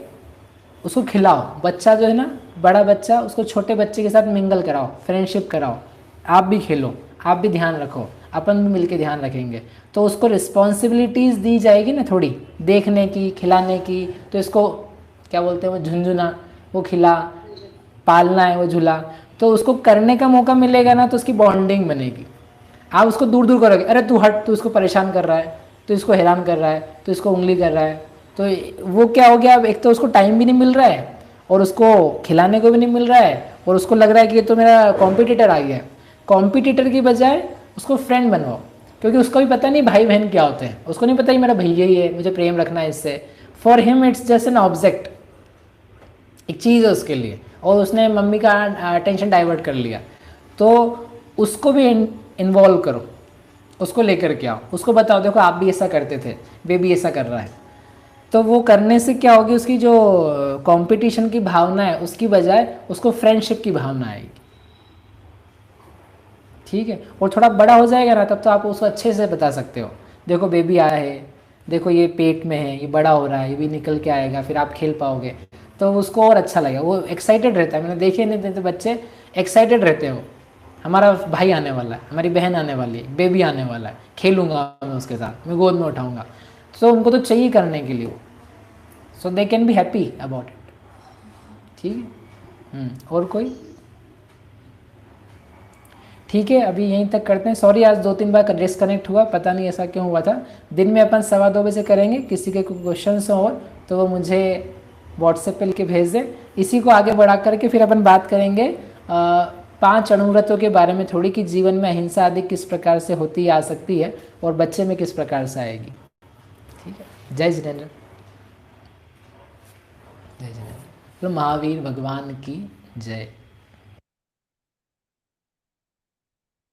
उसको खिलाओ। बच्चा जो है ना, बड़ा बच्चा, उसको छोटे बच्चे के साथ मिंगल कराओ, फ्रेंडशिप कराओ, आप भी खेलो, आप भी ध्यान रखो, अपन भी मिलके ध्यान रखेंगे। तो उसको रिस्पॉन्सिबिलिटीज़ दी जाएगी ना थोड़ी, देखने की, खिलाने की। तो इसको क्या बोलते हैं, वो झुंझुना, वो खिला, पालना है वो झूला, तो उसको करने का मौका मिलेगा ना, तो उसकी बॉन्डिंग बनेगी। आप उसको दूर दूर करोगे, अरे तू हट, तू इसको परेशान कर रहा है, तो इसको हैरान कर रहा है, तो इसको उंगली कर रहा है, तो वो क्या हो गया, अब एक तो उसको टाइम भी नहीं मिल रहा है और उसको खिलाने को भी नहीं मिल रहा है, और उसको लग रहा है कि ये तो मेरा कॉम्पिटिटर आ गया है। कॉम्पिटिटर की बजाय उसको फ्रेंड बनवाओ, क्योंकि उसको भी पता नहीं भाई बहन क्या होते हैं, उसको नहीं पता ही मेरा भैया ही है, मुझे प्रेम रखना है इससे। For him it's just an object, एक चीज़ है उसके लिए, और उसने मम्मी का अटेंशन डाइवर्ट कर लिया। तो उसको भी इन्वॉल्व करो, उसको लेकर के आओ, उसको बताओ देखो आप भी ऐसा करते थे, बेबी ऐसा कर रहा है। तो वो करने से क्या होगी, उसकी जो कंपटीशन की भावना है उसकी बजाय उसको फ्रेंडशिप की भावना आएगी, ठीक है। और थोड़ा बड़ा हो जाएगा ना, तब तो आप उसको अच्छे से बता सकते हो, देखो बेबी आया है, देखो ये पेट में है, ये बड़ा हो रहा है, ये भी निकल के आएगा, फिर आप खेल पाओगे, तो उसको और अच्छा लगेगा। वो एक्साइटेड रहता है, मैंने देखे नहीं थे तो बच्चे एक्साइटेड रहते हो, हमारा भाई आने वाला है, हमारी बहन आने वाली है, बेबी आने वाला है, खेलूंगा मैं उसके साथ, मैं गोद में उठाऊंगा। तो उनको तो चाहिए करने के लिए, so they can be happy about it, ठीक है। और कोई? ठीक है, अभी यहीं तक करते हैं। सॉरी आज 2-3 बार डिस्कनेक्ट हुआ, पता नहीं ऐसा क्यों हुआ था। दिन में अपन 2:15 बजे करेंगे। किसी के कोई क्वेश्चन हो तो वो मुझे व्हाट्सएप पे लिख के भेज दें। इसी को आगे बढ़ा करके फिर अपन बात करेंगे 5 अणुव्रतों के बारे में थोड़ी, कि जीवन में अहिंसा आदि किस प्रकार से होती आ सकती है और बच्चे में किस प्रकार से आएगी, ठीक है। जय जिनेंद्र, जय जिनेंद्र, तो महावीर भगवान की जय।